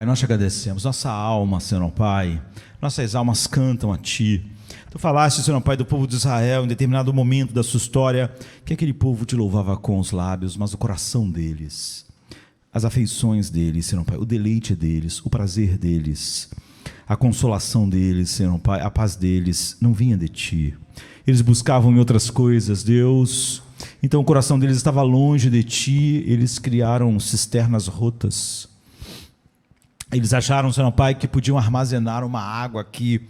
Nós te agradecemos, nossa alma, Senhor Pai, nossas almas cantam a Ti. Tu falaste, Senhor Pai, do povo de Israel, em determinado momento da sua história, que aquele povo te louvava com os lábios, mas o coração deles, as afeições deles, Senhor Pai, o deleite deles, o prazer deles, a consolação deles, Senhor Pai, a paz deles, não vinha de Ti. Eles buscavam em outras coisas, Deus, então o coração deles estava longe de Ti, eles criaram cisternas rotas. Eles acharam, Senhor Pai, que podiam armazenar uma água que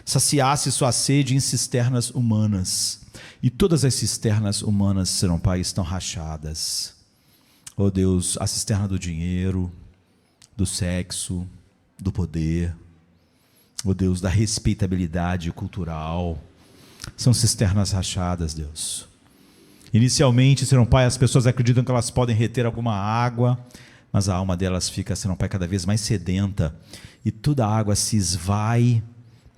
saciasse sua sede em cisternas humanas. E todas as cisternas humanas, Senhor Pai, estão rachadas. Oh Deus, a cisterna do dinheiro, do sexo, do poder, oh Deus, da respeitabilidade cultural, são cisternas rachadas, Deus. Inicialmente, Senhor Pai, as pessoas acreditam que elas podem reter alguma água, mas a alma delas fica, Senhor Pai, cada vez mais sedenta, e toda a água se esvai,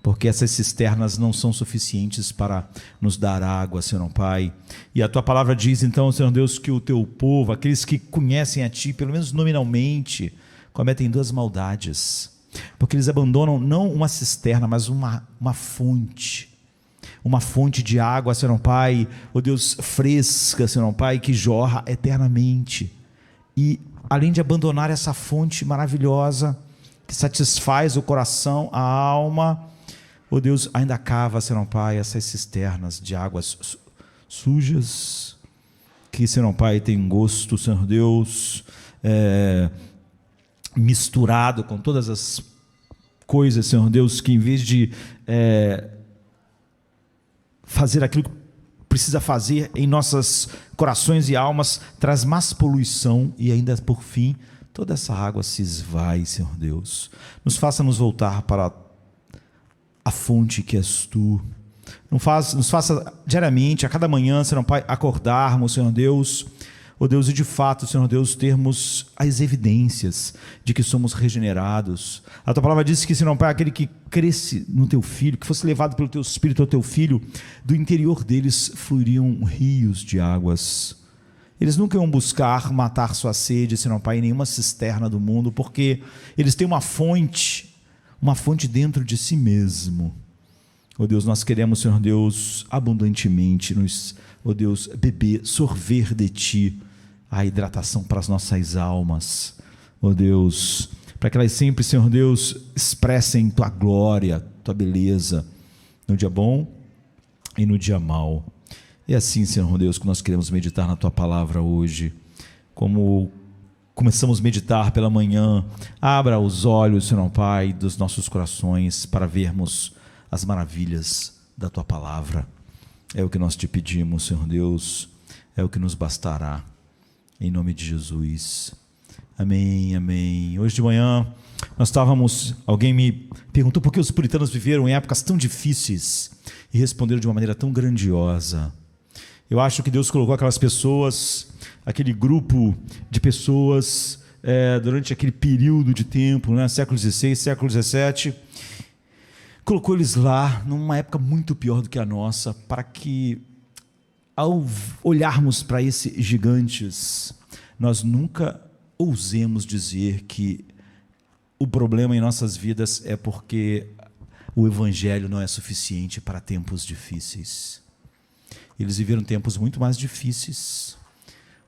porque essas cisternas não são suficientes para nos dar água, Senhor Pai. E a Tua palavra diz, então, Senhor Deus, que o Teu povo, aqueles que conhecem a Ti, pelo menos nominalmente, cometem duas maldades, porque eles abandonam não uma cisterna, mas uma fonte de água, Senhor Pai, ó Deus, fresca, Senhor Pai, que jorra eternamente. E além de abandonar essa fonte maravilhosa, que satisfaz o coração, a alma, ó Deus, ainda cava, Senhor Pai, essas cisternas de águas sujas, que, Senhor Pai, tem gosto, Senhor Deus, misturado com todas as coisas, Senhor Deus, que em vez de fazer aquilo que precisa fazer em nossos corações e almas, traz mais poluição, e ainda por fim, toda essa água se esvai, Senhor Deus. Nos faça nos voltar para a fonte que és Tu. Nos faça diariamente, a cada manhã, Senhor Pai, acordarmos, Senhor Deus, ó Deus, e de fato, Senhor Deus, termos as evidências de que somos regenerados. A Tua palavra diz que, Senhor Pai, aquele que cresce no Teu Filho, que fosse levado pelo Teu Espírito ao Teu Filho, do interior deles fluiriam rios de águas. Eles nunca iam buscar matar sua sede, Senhor Pai, em nenhuma cisterna do mundo, porque eles têm uma fonte dentro de si mesmo. Ó Deus, nós queremos, Senhor Deus, abundantemente ó Deus, beber, sorver de Ti a hidratação para as nossas almas, ó Deus, para que elas sempre, Senhor Deus, expressem Tua glória, Tua beleza, no dia bom e no dia mau. É assim, Senhor Deus, que nós queremos meditar na Tua palavra hoje, como começamos a meditar pela manhã. Abra os olhos, Senhor Pai, dos nossos corações, para vermos as maravilhas da Tua palavra. É o que nós Te pedimos, Senhor Deus, é o que nos bastará, em nome de Jesus, amém, amém. Hoje de manhã, alguém me perguntou por que os puritanos viveram em épocas tão difíceis, e responderam de uma maneira tão grandiosa. Eu acho que Deus colocou aquelas pessoas, aquele grupo de pessoas, durante aquele período de tempo, século XVI, século XVII, colocou eles lá, numa época muito pior do que a nossa, para que, ao olharmos para esses gigantes, nós nunca ousemos dizer que o problema em nossas vidas é porque o Evangelho não é suficiente para tempos difíceis. Eles viveram tempos muito mais difíceis,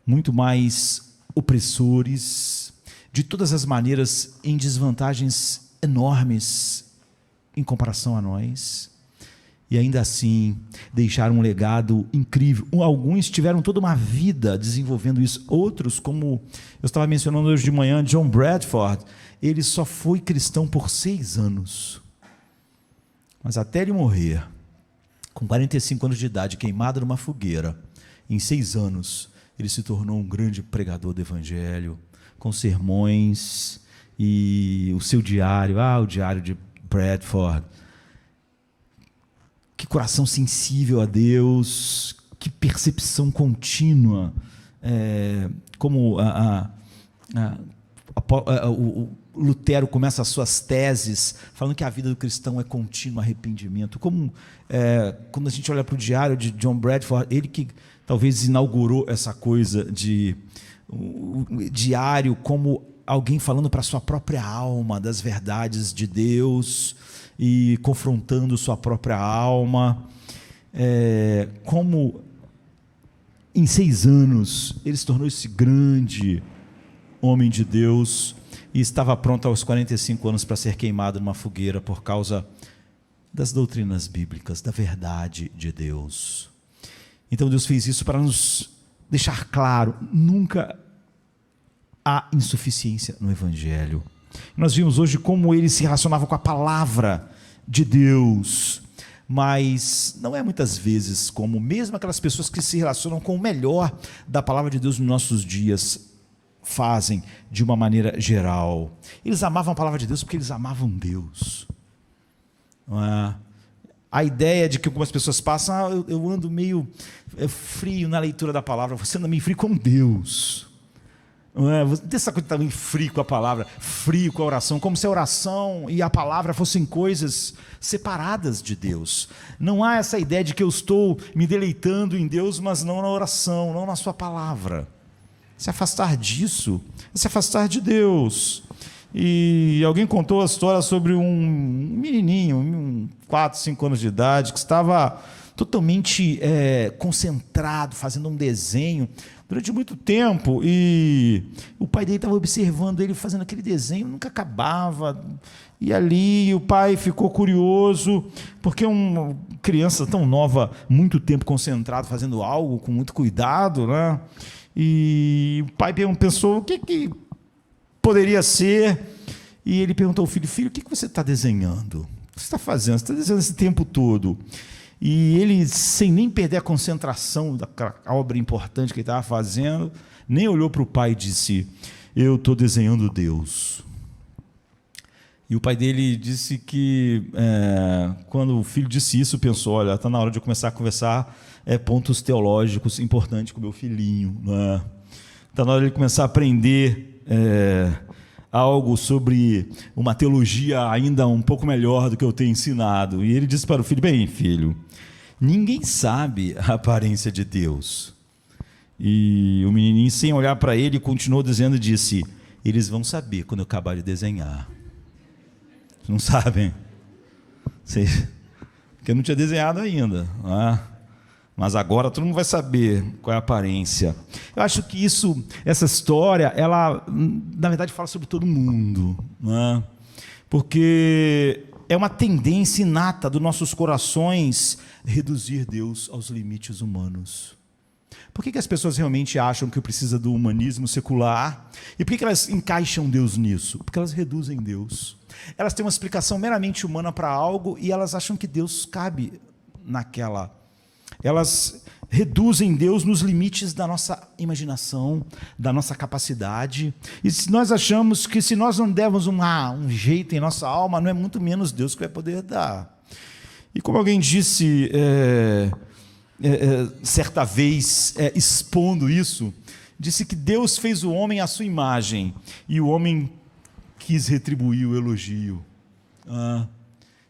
muito mais opressores, de todas as maneiras em desvantagens enormes em comparação a nós, e ainda assim deixaram um legado incrível. Alguns tiveram toda uma vida desenvolvendo isso, outros, como eu estava mencionando hoje de manhã, John Bradford, ele só foi cristão por 6 anos, mas até ele morrer, com 45 anos de idade, queimado numa fogueira, em 6 anos, ele se tornou um grande pregador do Evangelho, com sermões, e o seu diário, o diário de Bradford. Que coração sensível a Deus, que percepção contínua, como o Lutero começa as suas teses falando que a vida do cristão é contínuo arrependimento. Como quando a gente olha para o diário de John Bradford, ele que talvez inaugurou essa coisa de diário como alguém falando para a sua própria alma das verdades de Deus e confrontando sua própria alma. Como em 6 anos ele se tornou esse grande homem de Deus e estava pronto aos 45 anos para ser queimado numa fogueira por causa das doutrinas bíblicas, da verdade de Deus. Então Deus fez isso para nos deixar claro, nunca há insuficiência no Evangelho. Nós vimos hoje como ele se relacionava com a palavra de Deus, mas não é muitas vezes como mesmo aquelas pessoas que se relacionam com o melhor da palavra de Deus nos nossos dias fazem de uma maneira geral. Eles amavam a palavra de Deus porque eles amavam Deus. Não é? A ideia de que algumas pessoas passam, eu ando meio frio na leitura da palavra. Você anda meio frio com Deus. Não é? Você tem essa coisa também frio com a palavra, frio com a oração, como se a oração e a palavra fossem coisas separadas de Deus. Não há essa ideia de que eu estou me deleitando em Deus, mas não na oração, não na sua palavra. Se afastar disso é se afastar de Deus. E alguém contou a história sobre um menininho, 4, 5 anos de idade, que estava totalmente concentrado, fazendo um desenho durante muito tempo, e o pai dele estava observando ele fazendo aquele desenho, nunca acabava, e ali o pai ficou curioso, porque uma criança tão nova, muito tempo concentrado, fazendo algo com muito cuidado, né? E o pai pensou o que poderia ser, e ele perguntou ao filho: filho, o que você está desenhando? O que você está fazendo? Você está desenhando esse tempo todo? E ele, sem nem perder a concentração da obra importante que ele estava fazendo, nem olhou para o pai e disse: eu estou desenhando Deus. E o pai dele disse que, quando o filho disse isso, pensou: olha, está na hora de eu começar a conversar pontos teológicos importantes com o meu filhinho. Está na hora de ele começar a aprender algo sobre uma teologia ainda um pouco melhor do que eu tenho ensinado. E ele disse para o filho: bem, filho, ninguém sabe a aparência de Deus. E o menininho, sem olhar para ele, continuou dizendo, disse: eles vão saber quando eu acabar de desenhar. Não sabem? Porque eu não tinha desenhado ainda, não é? Mas agora todo mundo vai saber qual é a aparência. Eu acho que essa história, ela, na verdade, fala sobre todo mundo, né? Porque é uma tendência inata dos nossos corações reduzir Deus aos limites humanos. Por que as pessoas realmente acham que precisa do humanismo secular? E por que elas encaixam Deus nisso? Porque elas reduzem Deus. Elas têm uma explicação meramente humana para algo e elas acham que Deus cabe naquela. Elas reduzem Deus nos limites da nossa imaginação, da nossa capacidade. E se nós achamos que se nós não dermos um jeito em nossa alma, não é muito menos Deus que vai poder dar. E como alguém disse certa vez, expondo isso, disse que Deus fez o homem à sua imagem e o homem quis retribuir o elogio.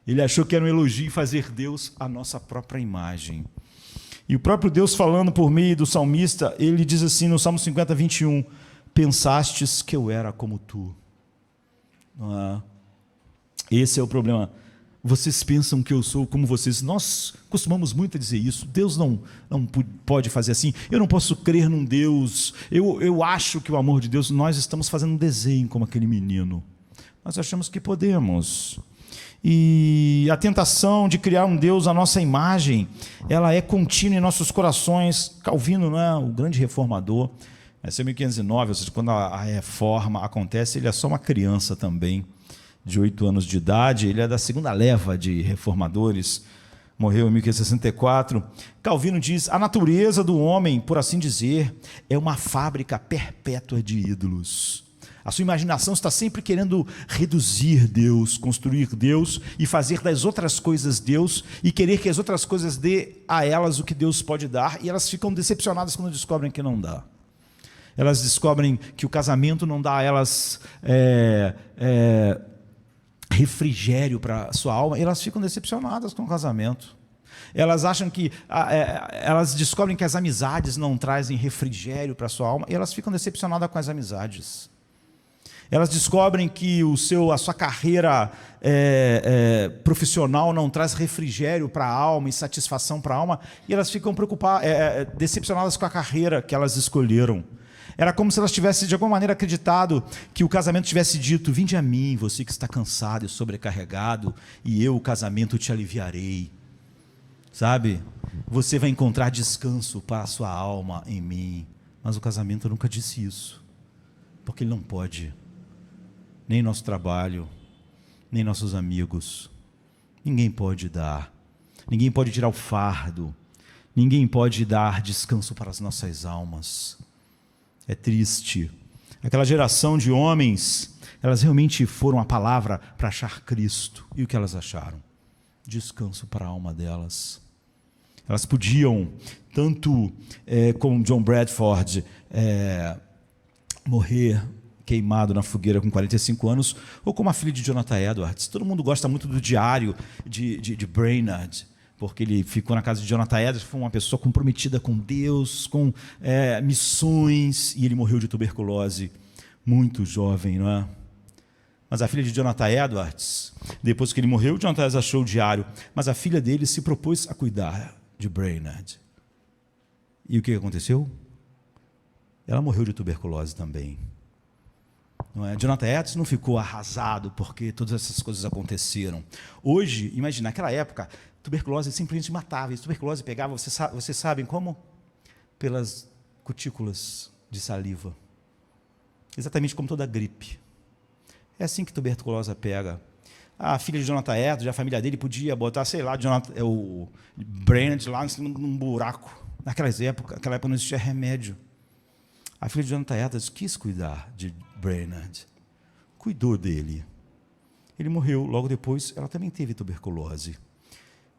Ele achou que era um elogio fazer Deus a nossa própria imagem. E o próprio Deus, falando por meio do salmista, ele diz assim no Salmo 50, 21, pensastes que eu era como tu. Esse é o problema. Vocês pensam que eu sou como vocês. Nós costumamos muito a dizer isso. Deus não pode fazer assim. Eu não posso crer num Deus. Eu acho que o amor de Deus... Nós estamos fazendo um desenho como aquele menino. Nós achamos que podemos. E a tentação de criar um Deus à nossa imagem, ela é contínua em nossos corações. Calvino, não é o grande reformador, nasceu em 1509, ou seja, quando a reforma acontece, ele é só uma criança também, de 8 anos de idade. Ele é da segunda leva de reformadores, morreu em 1564. Calvino diz: a natureza do homem, por assim dizer, é uma fábrica perpétua de ídolos. A sua imaginação está sempre querendo reduzir Deus, construir Deus e fazer das outras coisas Deus e querer que as outras coisas dê a elas o que Deus pode dar, e elas ficam decepcionadas quando descobrem que não dá. Elas descobrem que o casamento não dá a elas refrigério para a sua alma, e elas ficam decepcionadas com o casamento. Elas acham que elas descobrem que as amizades não trazem refrigério para a sua alma, e elas ficam decepcionadas com as amizades. Elas descobrem que a sua carreira profissional não traz refrigério para a alma e satisfação para a alma, e elas ficam preocupadas, decepcionadas com a carreira que elas escolheram. Era como se elas tivessem, de alguma maneira, acreditado que o casamento tivesse dito: vinde a mim, você que está cansado e sobrecarregado, e eu, o casamento, te aliviarei. Sabe? Você vai encontrar descanso para a sua alma em mim. Mas o casamento nunca disse isso, porque ele não pode. Nem nosso trabalho, nem nossos amigos. Ninguém pode dar. Ninguém pode tirar o fardo. Ninguém pode dar descanso para as nossas almas. É triste. Aquela geração de homens, elas realmente foram a palavra para achar Cristo. E o que elas acharam? Descanso para a alma delas. Elas podiam, tanto como John Bradford, morrer queimado na fogueira com 45 anos, ou como a filha de Jonathan Edwards. Todo mundo gosta muito do diário de Brainerd, porque ele ficou na casa de Jonathan Edwards, foi uma pessoa comprometida com Deus, com missões, e ele morreu de tuberculose, muito jovem, não é? Mas a filha de Jonathan Edwards, depois que ele morreu, Jonathan Edwards achou o diário, mas a filha dele se propôs a cuidar de Brainerd. E o que aconteceu? Ela morreu de tuberculose também. Não é? Jonathan Edwards não ficou arrasado porque todas essas coisas aconteceram. Hoje, imagina, naquela época, tuberculose simplesmente matava. E tuberculose pegava, vocês sabem como? Pelas cutículas de saliva. Exatamente como toda gripe. É assim que tuberculose pega. A filha de Jonathan Edwards, a família dele podia botar, sei lá, o Brainerd lá num buraco. Naquela época não existia remédio. A filha de Jonathan Edwards quis cuidar de Brainerd. Cuidou dele. Ele morreu. Logo depois, ela também teve tuberculose.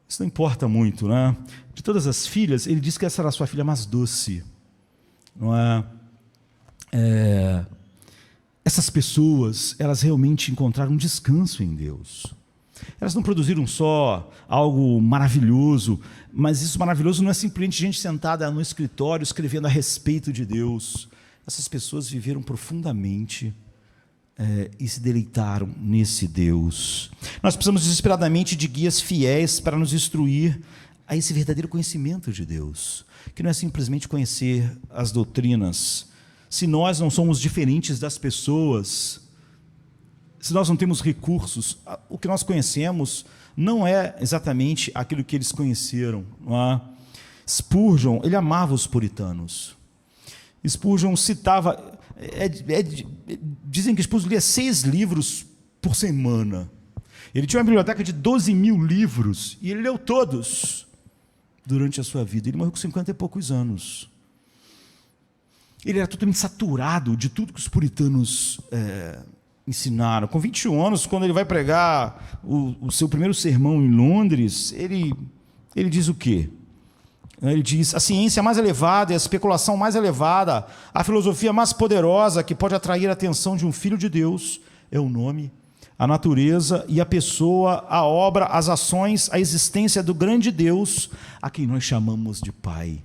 Isso não importa muito, né? De todas as filhas, ele disse que essa era a sua filha mais doce. Não é? Essas pessoas, elas realmente encontraram um descanso em Deus. Elas não produziram só algo maravilhoso, mas isso maravilhoso não é simplesmente gente sentada no escritório escrevendo a respeito de Deus. Essas pessoas viveram profundamente e se deleitaram nesse Deus. Nós precisamos desesperadamente de guias fiéis para nos instruir a esse verdadeiro conhecimento de Deus, que não é simplesmente conhecer as doutrinas. Se nós não somos diferentes das pessoas, se nós não temos recursos, o que nós conhecemos não é exatamente aquilo que eles conheceram. Não é? Spurgeon, ele amava os puritanos. Spurgeon citava, dizem que Spurgeon lia 6 livros por semana. Ele tinha uma biblioteca de 12 mil livros, e ele leu todos durante a sua vida. Ele morreu com 50 e poucos anos. Ele era totalmente saturado de tudo que os puritanos ensinaram. Com 21 anos, quando ele vai pregar o seu primeiro sermão em Londres, ele diz o quê? Ele diz: a ciência mais elevada e a especulação mais elevada, a filosofia mais poderosa que pode atrair a atenção de um filho de Deus é o nome, a natureza e a pessoa, a obra, as ações, a existência do grande Deus, a quem nós chamamos de Pai.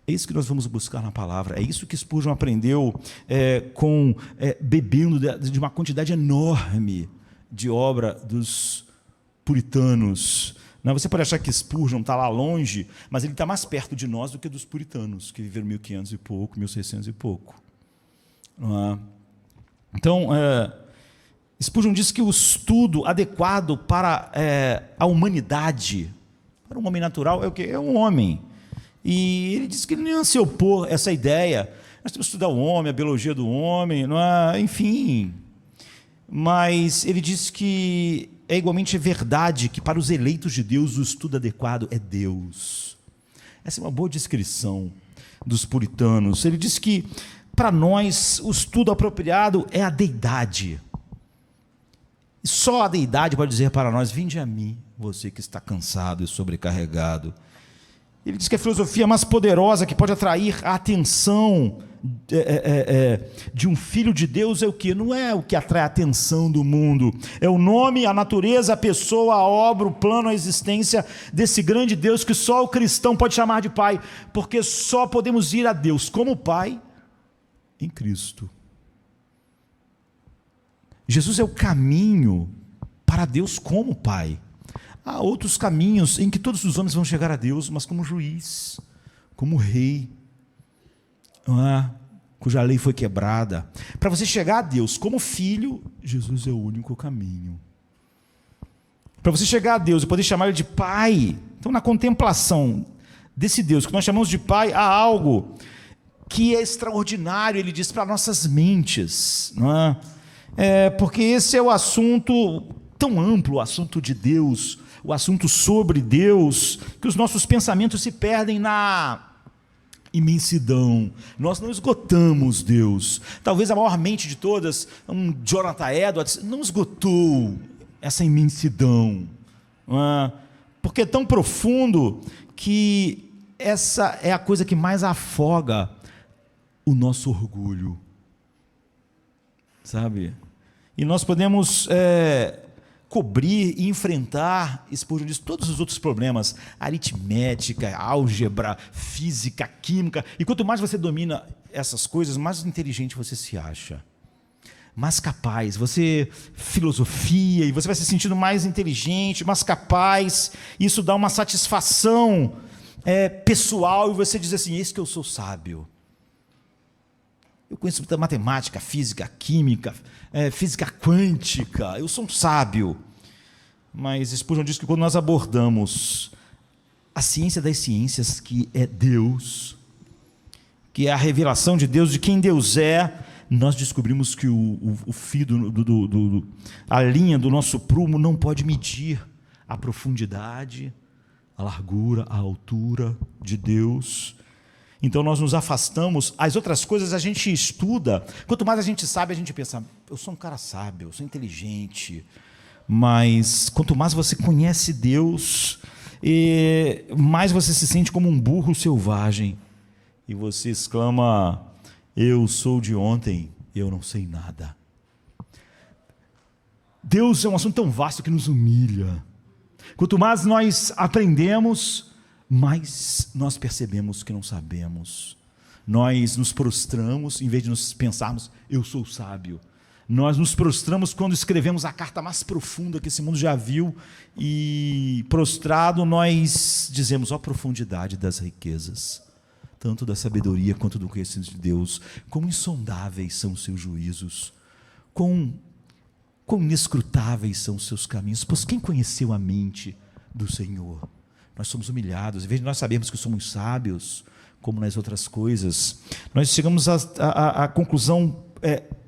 É isso que nós vamos buscar na palavra. É isso que Spurgeon aprendeu bebendo de uma quantidade enorme de obra dos puritanos. Não, você pode achar que Spurgeon está lá longe, mas ele está mais perto de nós do que dos puritanos, que viveram 1500 e pouco, 1600 e pouco. Então, Spurgeon diz que o estudo adequado para a humanidade, para um homem natural, é o quê? É um homem. E ele disse que ele não se opor a essa ideia. Nós temos que estudar o homem, a biologia do homem, não é? Enfim. Mas ele disse que é igualmente verdade que para os eleitos de Deus o estudo adequado é Deus. Essa é uma boa descrição dos puritanos. Ele disse que para nós o estudo apropriado é a deidade. Só a deidade pode dizer para nós: vinde a mim, você que está cansado e sobrecarregado. Ele diz que a filosofia mais poderosa que pode atrair a atenção de um filho de Deus é o quê? Não é o que atrai a atenção do mundo. É o nome, a natureza, a pessoa, a obra, o plano, a existência desse grande Deus que só o cristão pode chamar de Pai, porque só podemos ir a Deus como Pai em Cristo. Jesus é o caminho para Deus como Pai. Há outros caminhos em que todos os homens vão chegar a Deus, mas como juiz, como rei, cuja lei foi quebrada. Para você chegar a Deus como filho, Jesus é o único caminho. Para você chegar a Deus e poder chamar Ele de Pai, então na contemplação desse Deus que nós chamamos de Pai, há algo que é extraordinário, Ele diz, para nossas mentes, não é? Porque esse é o assunto tão amplo, o assunto de Deus, o assunto sobre Deus, que os nossos pensamentos se perdem na imensidão. Nós não esgotamos Deus. Talvez a maior mente de todas, Jonathan Edwards, não esgotou essa imensidão, porque é tão profundo que essa é a coisa que mais afoga o nosso orgulho, sabe? E nós podemos cobrir e enfrentar, Spurgeon diz, todos os outros problemas, aritmética, álgebra, física, química, e quanto mais você domina essas coisas, mais inteligente você se acha, mais capaz, filosofia, e você vai se sentindo mais inteligente, mais capaz, isso dá uma satisfação pessoal, e você diz assim, eis que eu sou sábio. Eu conheço muita matemática, física, química, física quântica, eu sou um sábio. Mas Spurgeon diz que quando nós abordamos a ciência das ciências, que é Deus, que é a revelação de Deus, de quem Deus é, nós descobrimos que o fio, a linha do nosso prumo não pode medir a profundidade, a largura, a altura de Deus. Então nós nos afastamos, as outras coisas a gente estuda, quanto mais a gente sabe, a gente pensa, eu sou um cara sábio, eu sou inteligente, mas quanto mais você conhece Deus, mais você se sente como um burro selvagem, e você exclama, eu sou de ontem, eu não sei nada. Deus é um assunto tão vasto que nos humilha, quanto mais nós aprendemos, mas nós percebemos que não sabemos. Nós nos prostramos, em vez de nos pensarmos, eu sou sábio. Nós nos prostramos quando escrevemos a carta mais profunda que esse mundo já viu, e prostrado nós dizemos, ó profundidade das riquezas, tanto da sabedoria quanto do conhecimento de Deus, quão insondáveis são os seus juízos, quão inescrutáveis são os seus caminhos, pois quem conheceu a mente do Senhor? Nós somos humilhados, em vez de nós sabermos que somos sábios, como nas outras coisas, nós chegamos à conclusão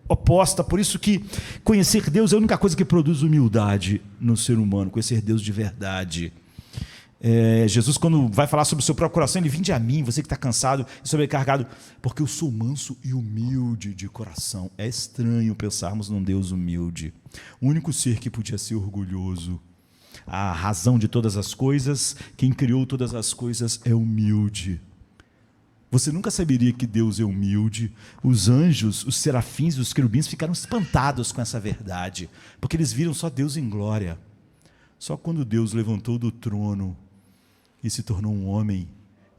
oposta. Por isso que conhecer Deus é a única coisa que produz humildade no ser humano, conhecer Deus de verdade. Jesus, quando vai falar sobre o seu próprio coração, ele: vinde a mim, você que está cansado e sobrecarregado, porque eu sou manso e humilde de coração. É estranho pensarmos num Deus humilde, o único ser que podia ser orgulhoso, a razão de todas as coisas, quem criou todas as coisas é humilde. Você nunca saberia que Deus é humilde. Os anjos, os serafins, os querubins ficaram espantados com essa verdade, porque eles viram só Deus em glória. Só quando Deus levantou do trono e se tornou um homem,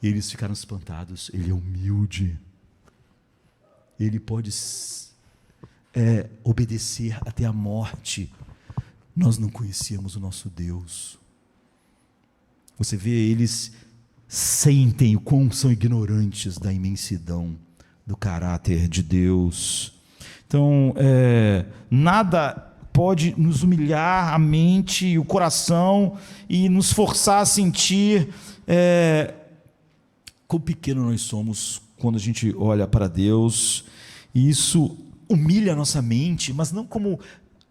eles ficaram espantados. Ele é humilde, ele pode obedecer até a morte. Nós não conhecíamos o nosso Deus. Você vê, eles sentem o quão são ignorantes da imensidão do caráter de Deus. Então, nada pode nos humilhar a mente e o coração e nos forçar a sentir quão pequeno nós somos quando a gente olha para Deus. E isso humilha a nossa mente, mas não como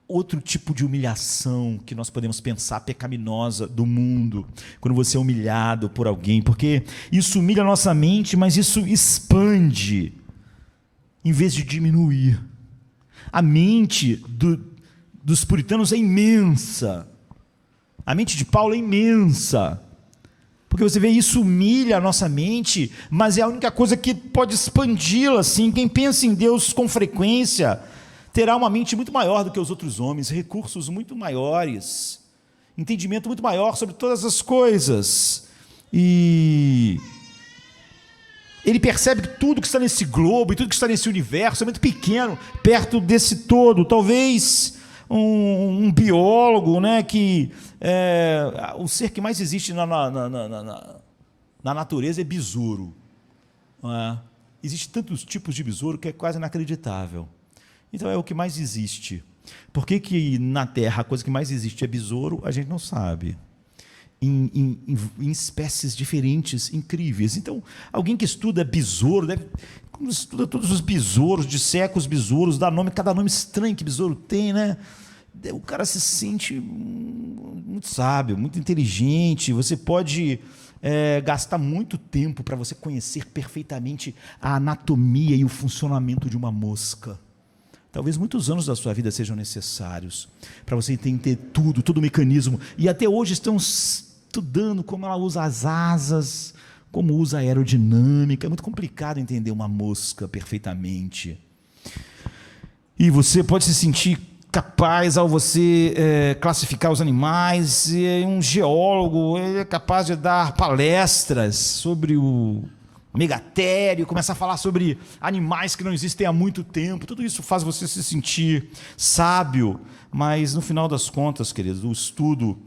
outro tipo de humilhação que nós podemos pensar pecaminosa do mundo, quando você é humilhado por alguém, porque isso humilha a nossa mente, mas isso expande em vez de diminuir. A mente dos puritanos é imensa, a mente de Paulo é imensa, porque você vê, isso humilha a nossa mente, mas é a única coisa que pode expandi-la. Assim, quem pensa em Deus com frequência terá uma mente muito maior do que os outros homens, recursos muito maiores, entendimento muito maior sobre todas as coisas. E ele percebe que tudo que está nesse globo e tudo que está nesse universo é muito pequeno, perto desse todo. Talvez um biólogo, né, que o ser que mais existe na natureza é besouro. Não é? Existem tantos tipos de besouro que é quase inacreditável. Então é o que mais existe. Por que na Terra a coisa que mais existe é besouro? A gente não sabe. Em espécies diferentes, incríveis. Então, alguém que estuda besouro, estuda todos os besouros, disseca os besouros, dá nome, cada nome estranho que besouro tem, né? O cara se sente muito sábio, muito inteligente. Você pode gastar muito tempo para você conhecer perfeitamente a anatomia e o funcionamento de uma mosca. Talvez muitos anos da sua vida sejam necessários para você entender todo o mecanismo. E até hoje estão estudando como ela usa as asas, como usa a aerodinâmica. É muito complicado entender uma mosca perfeitamente. E você pode se sentir capaz, ao você classificar os animais. Um geólogo ele é capaz de dar palestras sobre o megatério, começar a falar sobre animais que não existem há muito tempo. Tudo isso faz você se sentir sábio, mas no final das contas, queridos, o estudo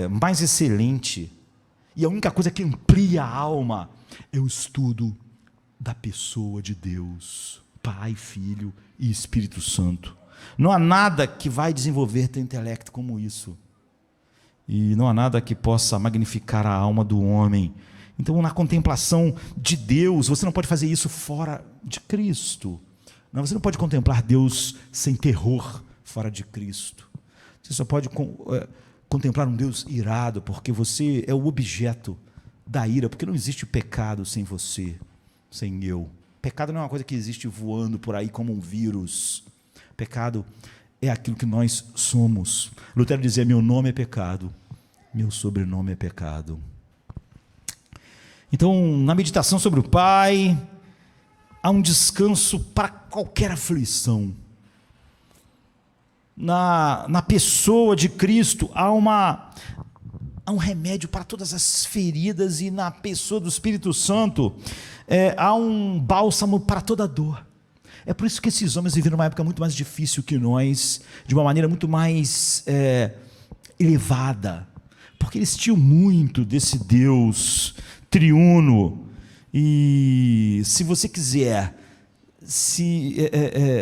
mais excelente e a única coisa que amplia a alma é o estudo da pessoa de Deus, Pai, Filho e Espírito Santo. Não há nada que vai desenvolver teu intelecto como isso, e não há nada que possa magnificar a alma do homem. Então, na contemplação de Deus, você não pode fazer isso fora de Cristo. Não, você não pode contemplar Deus sem terror fora de Cristo. Você só pode contemplar um Deus irado, porque você é o objeto da ira, porque não existe pecado sem você, sem eu. Pecado não é uma coisa que existe voando por aí como um vírus. Pecado é aquilo que nós somos. Lutero dizia: meu nome é pecado, meu sobrenome é pecado. Então, na meditação sobre o Pai, há um descanso para qualquer aflição. Na pessoa de Cristo, há um remédio para todas as feridas, e na pessoa do Espírito Santo, há um bálsamo para toda dor. É por isso que esses homens viveram uma época muito mais difícil que nós, de uma maneira muito mais elevada, porque eles tinham muito desse Deus triuno. E se você quiser se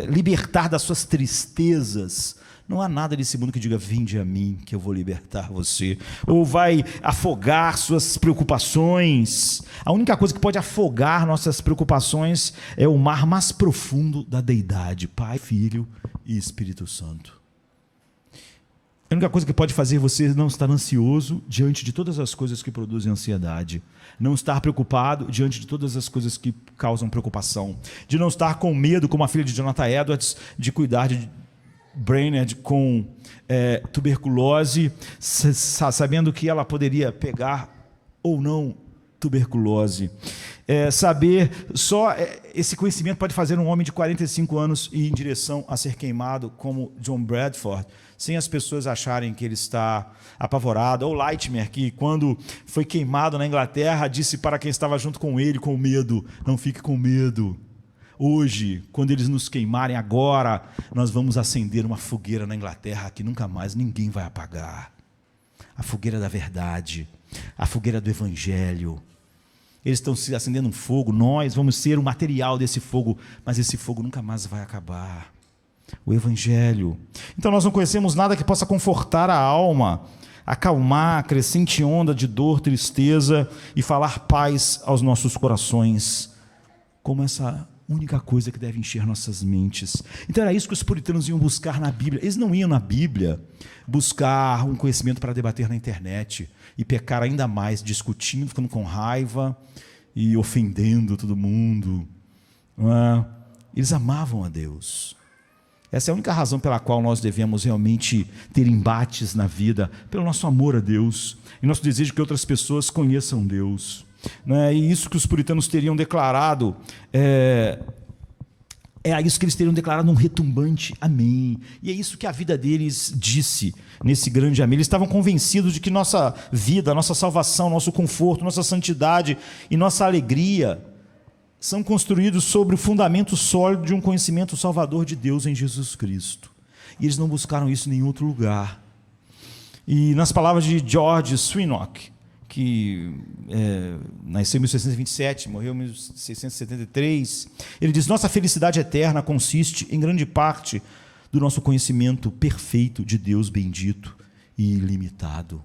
libertar das suas tristezas, não há nada nesse mundo que diga: vinde a mim que eu vou libertar você, ou vai afogar suas preocupações. A única coisa que pode afogar nossas preocupações é o mar mais profundo da deidade, Pai, Filho e Espírito Santo. A única coisa que pode fazer você não estar ansioso diante de todas as coisas que produzem ansiedade, não estar preocupado diante de todas as coisas que causam preocupação, de não estar com medo, como a filha de Jonathan Edwards, de cuidar de Brainerd com tuberculose, sabendo que ela poderia pegar ou não tuberculose. Esse conhecimento pode fazer um homem de 45 anos ir em direção a ser queimado, como John Bradford, sem as pessoas acharem que ele está apavorado. Ou Lightmer, que quando foi queimado na Inglaterra, disse para quem estava junto com ele, com medo: não fique com medo. Hoje, quando eles nos queimarem agora, nós vamos acender uma fogueira na Inglaterra que nunca mais ninguém vai apagar. A fogueira da verdade, a fogueira do Evangelho. Eles estão se acendendo um fogo, nós vamos ser o material desse fogo, mas esse fogo nunca mais vai acabar. O Evangelho. Então nós não conhecemos nada que possa confortar a alma, acalmar a crescente onda de dor, tristeza e falar paz aos nossos corações, como essa única coisa que deve encher nossas mentes. Então era isso que os puritanos iam buscar na Bíblia. Eles não iam na Bíblia buscar um conhecimento para debater na internet e pecar ainda mais, discutindo, ficando com raiva e ofendendo todo mundo. Eles amavam a Deus. Essa é a única razão pela qual nós devemos realmente ter embates na vida, pelo nosso amor a Deus e nosso desejo que outras pessoas conheçam Deus. E isso que os puritanos teriam declarado, isso que eles teriam declarado num retumbante amém. E é isso que a vida deles disse nesse grande amém. Eles estavam convencidos de que nossa vida, nossa salvação, nosso conforto, nossa santidade e nossa alegria são construídos sobre o fundamento sólido de um conhecimento salvador de Deus em Jesus Cristo. E eles não buscaram isso em nenhum outro lugar. E nas palavras de George Swinnock, que nasceu em 1627, morreu em 1673, ele diz: nossa felicidade eterna consiste, em grande parte, do nosso conhecimento perfeito de Deus bendito e ilimitado.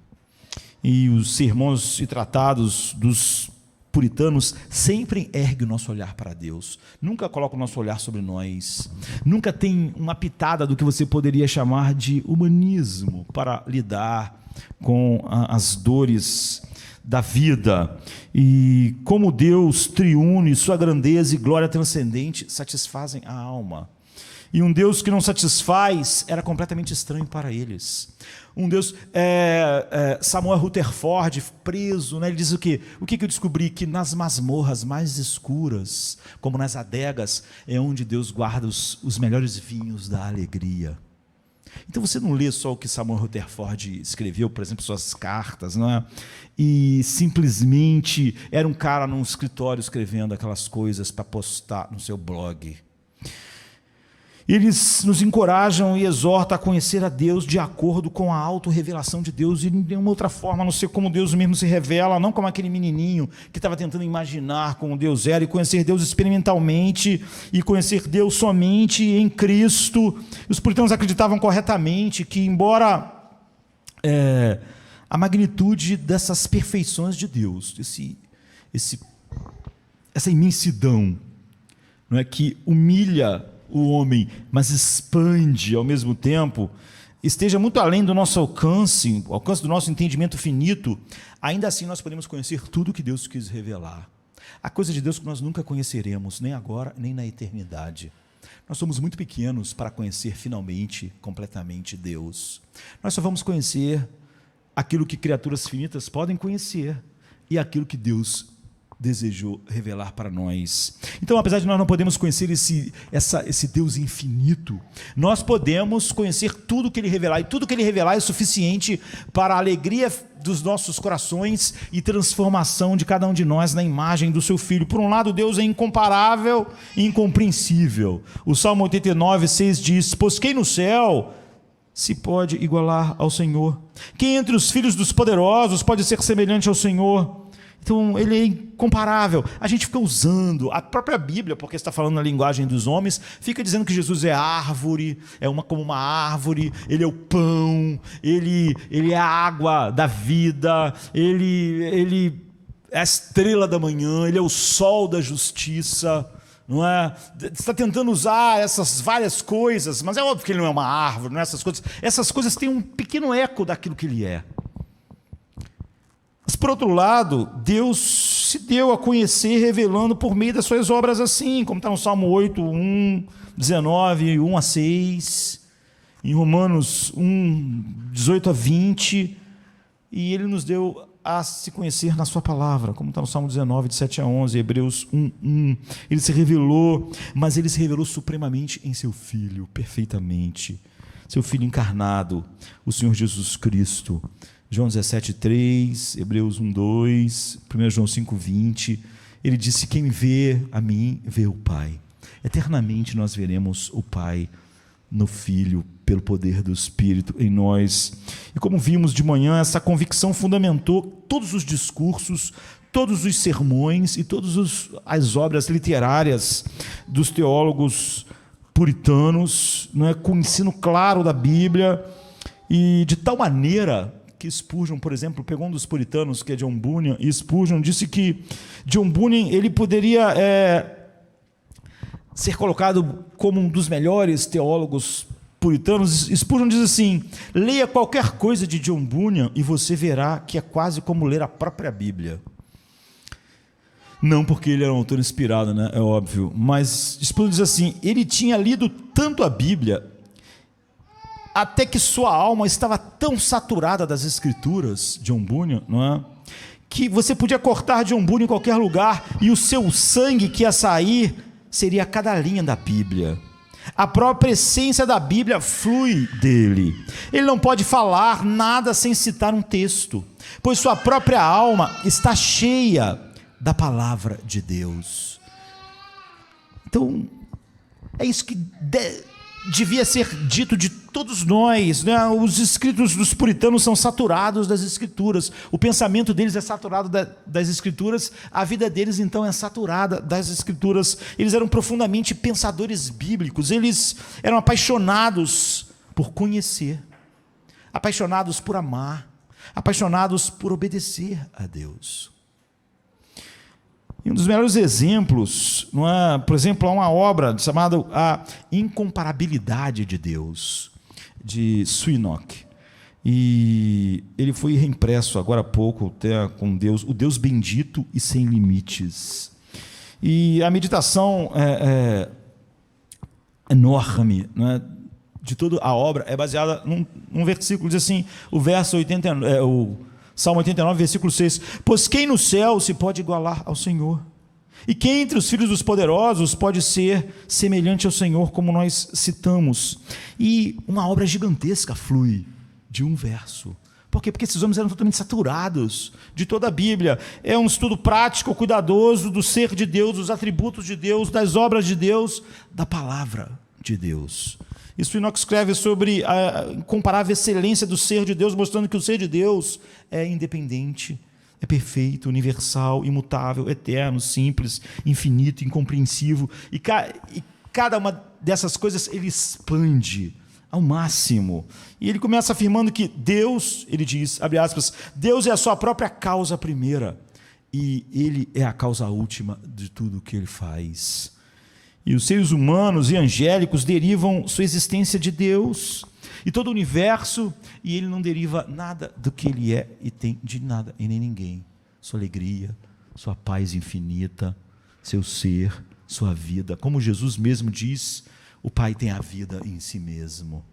E os sermões e tratados dos puritanos sempre erguem o nosso olhar para Deus, nunca colocam o nosso olhar sobre nós, nunca tem uma pitada do que você poderia chamar de humanismo para lidar com as dores da vida. E como Deus triune, sua grandeza e glória transcendente satisfazem a alma. E um Deus que não satisfaz era completamente estranho para eles. Um Deus... Samuel Rutherford, preso, ele diz o quê? O que eu descobri? Que nas masmorras mais escuras, como nas adegas, é onde Deus guarda os melhores vinhos da alegria. Então você não lê só o que Samuel Rutherford escreveu, por exemplo, suas cartas, não é? E simplesmente era um cara num escritório escrevendo aquelas coisas para postar no seu blog. Eles nos encorajam e exortam a conhecer a Deus de acordo com a autorrevelação de Deus e de nenhuma outra forma, a não ser como Deus mesmo se revela, não como aquele menininho que estava tentando imaginar como Deus era, e conhecer Deus experimentalmente e conhecer Deus somente em Cristo. Os puritanos acreditavam corretamente que, embora a magnitude dessas perfeições de Deus, essa imensidão, não é, que humilha o homem, mas expande ao mesmo tempo, esteja muito além do nosso alcance do nosso entendimento finito, ainda assim nós podemos conhecer tudo que Deus quis revelar. Há coisa de Deus que nós nunca conheceremos, nem agora, nem na eternidade. Nós somos muito pequenos para conhecer finalmente, completamente Deus. Nós só vamos conhecer aquilo que criaturas finitas podem conhecer e aquilo que Deus desejou revelar para nós. Então, apesar de nós não podemos conhecer esse Deus infinito, nós podemos conhecer tudo que Ele revelar, e tudo que Ele revelar é suficiente para a alegria dos nossos corações e transformação de cada um de nós na imagem do seu Filho. Por um lado, Deus é incomparável e incompreensível. O Salmo 89:6 diz: pois quem no céu se pode igualar ao Senhor? Quem entre os filhos dos poderosos pode ser semelhante ao Senhor? Então, ele é incomparável. A gente fica usando a própria Bíblia, porque está falando na linguagem dos homens, fica dizendo que Jesus é árvore, como uma árvore, ele é o pão, ele é a água da vida, ele é a estrela da manhã, ele é o sol da justiça, não é? Está tentando usar essas várias coisas, mas é óbvio que ele não é uma árvore, não é essas coisas. Essas coisas têm um pequeno eco daquilo que ele é. Mas, por outro lado, Deus se deu a conhecer revelando por meio das suas obras assim, como está no Salmo 8, 1, 19, 1 a 6, em Romanos 1, 18 a 20, e Ele nos deu a se conhecer na sua palavra, como está no Salmo 19, de 7 a 11, Hebreus 1, 1. Ele se revelou, mas Ele se revelou supremamente em seu Filho, perfeitamente, seu Filho encarnado, o Senhor Jesus Cristo. João 17:3, Hebreus 1:2, 1 João 5:20, ele disse: quem me vê a mim, vê o Pai. Eternamente nós veremos o Pai no Filho, pelo poder do Espírito em nós. E como vimos de manhã, essa convicção fundamentou todos os discursos, todos os sermões e todas as obras literárias dos teólogos puritanos, não é, com o ensino claro da Bíblia, e de tal maneira que Spurgeon, por exemplo, pegou um dos puritanos, que é John Bunyan, e Spurgeon disse que John Bunyan ele poderia ser colocado como um dos melhores teólogos puritanos. Spurgeon diz assim: leia qualquer coisa de John Bunyan e você verá que é quase como ler a própria Bíblia. Não porque ele era um autor inspirado, né? É óbvio, mas Spurgeon diz assim: ele tinha lido tanto a Bíblia até que sua alma estava tão saturada das Escrituras, John Bunyan, não é? Que você podia cortar John Bunyan em qualquer lugar e o seu sangue que ia sair seria cada linha da Bíblia. A própria essência da Bíblia flui dele. Ele não pode falar nada sem citar um texto, pois sua própria alma está cheia da palavra de Deus. Então, é isso que devia ser dito de todos nós, né? Os escritos dos puritanos são saturados das Escrituras, o pensamento deles é saturado das Escrituras, a vida deles então é saturada das Escrituras. Eles eram profundamente pensadores bíblicos, eles eram apaixonados por conhecer, apaixonados por amar, apaixonados por obedecer a Deus. E um dos melhores exemplos, por exemplo, há uma obra chamada A Incomparabilidade de Deus, de Swinnock. E ele foi reimpresso agora há pouco, até com Deus, o Deus bendito e sem limites. E a meditação é enorme, de toda a obra, é baseada num versículo, diz assim, o verso 89, o Salmo 89, versículo 6, pois quem no céu se pode igualar ao Senhor? E quem entre os filhos dos poderosos pode ser semelhante ao Senhor, como nós citamos? E uma obra gigantesca flui de um verso. Por quê? Porque esses homens eram totalmente saturados de toda a Bíblia. É um estudo prático, cuidadoso do ser de Deus, dos atributos de Deus, das obras de Deus, da palavra de Deus. Isso Enoch escreve sobre a incomparável excelência do ser de Deus, mostrando que o ser de Deus é independente, é perfeito, universal, imutável, eterno, simples, infinito, incompreensivo. E cada uma dessas coisas ele expande ao máximo. E ele começa afirmando que Deus, ele diz, abre aspas, Deus é a sua própria causa primeira e ele é a causa última de tudo o que ele faz. E os seres humanos e angélicos derivam sua existência de Deus e todo o universo, e ele não deriva nada do que ele é e tem de nada e nem ninguém. Sua alegria, sua paz infinita, seu ser, sua vida. Como Jesus mesmo diz, o Pai tem a vida em si mesmo.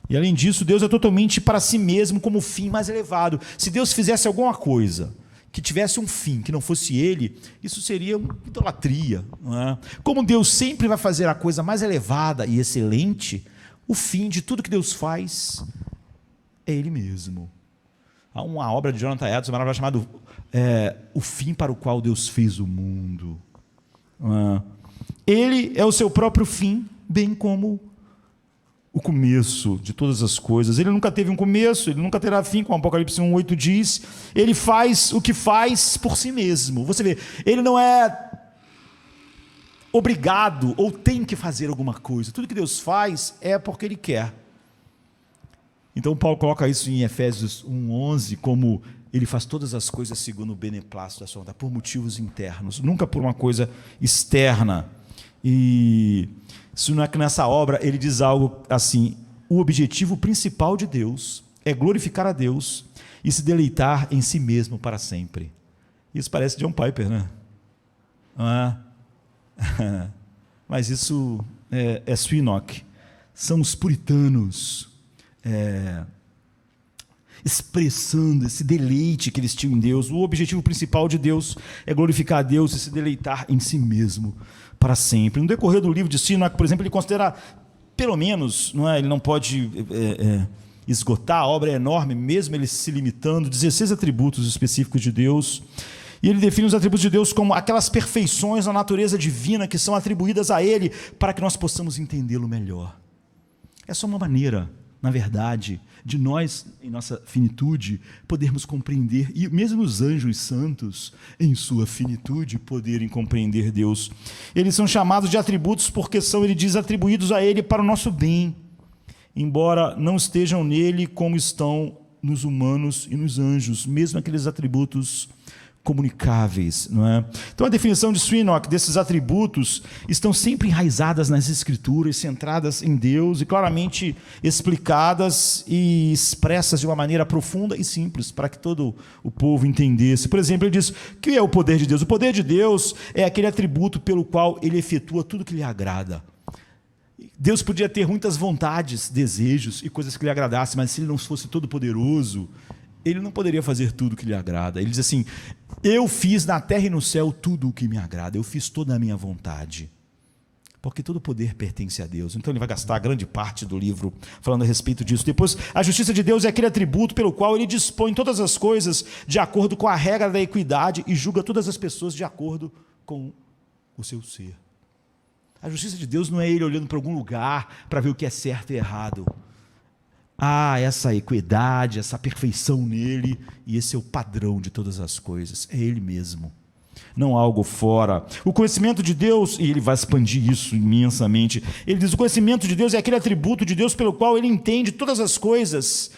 E além disso, Deus é totalmente para si mesmo como o fim mais elevado. Se Deus fizesse alguma coisa que tivesse um fim, que não fosse ele, isso seria uma idolatria, não é? Como Deus sempre vai fazer a coisa mais elevada e excelente, o fim de tudo que Deus faz é ele mesmo. Há uma obra de Jonathan Edwards chamada O Fim para o Qual Deus Fez o Mundo. Ele é o seu próprio fim, bem como o começo de todas as coisas. Ele nunca teve um começo, ele nunca terá fim, como Apocalipse 1:8 diz. Ele faz o que faz por si mesmo. Você vê, ele não é obrigado ou tem que fazer alguma coisa. Tudo que Deus faz é porque ele quer. Então Paulo coloca isso em Efésios 1:11 como ele faz todas as coisas segundo o beneplácito da sua vontade, por motivos internos, nunca por uma coisa externa. E se não é que nessa obra ele diz algo assim: o objetivo principal de Deus é glorificar a Deus e se deleitar em si mesmo para sempre. Isso parece John Piper, né? Não é? Mas isso é Swinnock. São os puritanos expressando esse deleite que eles tinham em Deus. O objetivo principal de Deus é glorificar a Deus e se deleitar em si mesmo para sempre. No decorrer do livro de Swinnock, por exemplo, ele considera, pelo menos, ele não pode esgotar, a obra é enorme, mesmo ele se limitando, 16 atributos específicos de Deus. E ele define os atributos de Deus como aquelas perfeições na natureza divina que são atribuídas a ele para que nós possamos entendê-lo melhor. Essa é uma maneira, na verdade, de nós, em nossa finitude, podermos compreender, e mesmo os anjos santos, em sua finitude, poderem compreender Deus. Eles são chamados de atributos porque são, ele diz, atribuídos a ele para o nosso bem, embora não estejam nele como estão nos humanos e nos anjos, mesmo aqueles atributos comunicáveis, não é? Então a definição de Swinnock desses atributos estão sempre enraizadas nas Escrituras, centradas em Deus e claramente explicadas e expressas de uma maneira profunda e simples para que todo o povo entendesse. Por exemplo, ele diz: o que é o poder de Deus? O poder de Deus é aquele atributo pelo qual ele efetua tudo que lhe agrada. Deus podia ter muitas vontades, desejos e coisas que lhe agradassem, mas se ele não fosse todo poderoso, ele não poderia fazer tudo o que lhe agrada. Ele diz assim: eu fiz na terra e no céu tudo o que me agrada, eu fiz toda a minha vontade, porque todo poder pertence a Deus. Então ele vai gastar grande parte do livro falando a respeito disso. Depois, a justiça de Deus é aquele atributo pelo qual ele dispõe todas as coisas de acordo com a regra da equidade e julga todas as pessoas de acordo com o seu ser. A justiça de Deus não é ele olhando para algum lugar para ver o que é certo e errado. Essa equidade, essa perfeição nele, e esse é o padrão de todas as coisas, é ele mesmo, não algo fora. O conhecimento de Deus, e ele vai expandir isso imensamente, ele diz: o conhecimento de Deus é aquele atributo de Deus pelo qual ele entende todas as coisas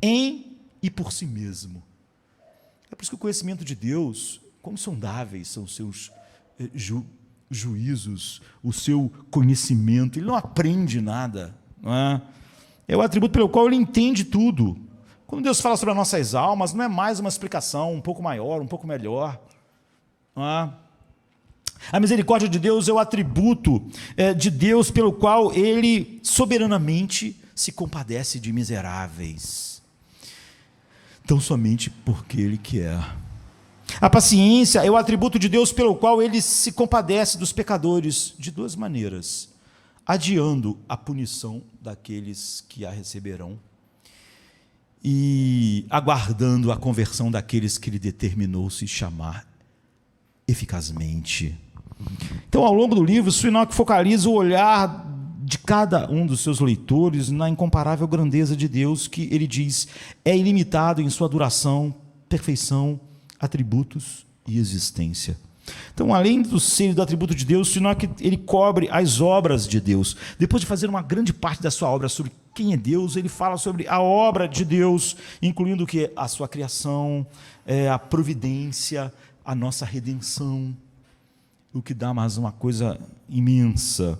em e por si mesmo. É por isso que o conhecimento de Deus, como sondáveis são os seus juízos, o seu conhecimento, ele não aprende nada, não é? É o atributo pelo qual ele entende tudo. Quando Deus fala sobre as nossas almas, não é mais uma explicação um pouco maior, um pouco melhor. Não é? A misericórdia de Deus é o atributo de Deus pelo qual ele soberanamente se compadece de miseráveis. Tão somente porque ele quer. A paciência é o atributo de Deus pelo qual ele se compadece dos pecadores de duas maneiras: adiando a punição daqueles que a receberão e aguardando a conversão daqueles que ele determinou se chamar eficazmente. Então, ao longo do livro, Swinnock focaliza o olhar de cada um dos seus leitores na incomparável grandeza de Deus, que ele diz é ilimitado em sua duração, perfeição, atributos e existência. Então, além do ser e do atributo de Deus, Swinnock, ele cobre as obras de Deus. Depois de fazer uma grande parte da sua obra sobre quem é Deus, ele fala sobre a obra de Deus, incluindo o que? A sua criação, a providência, a nossa redenção, o que dá mais uma coisa imensa.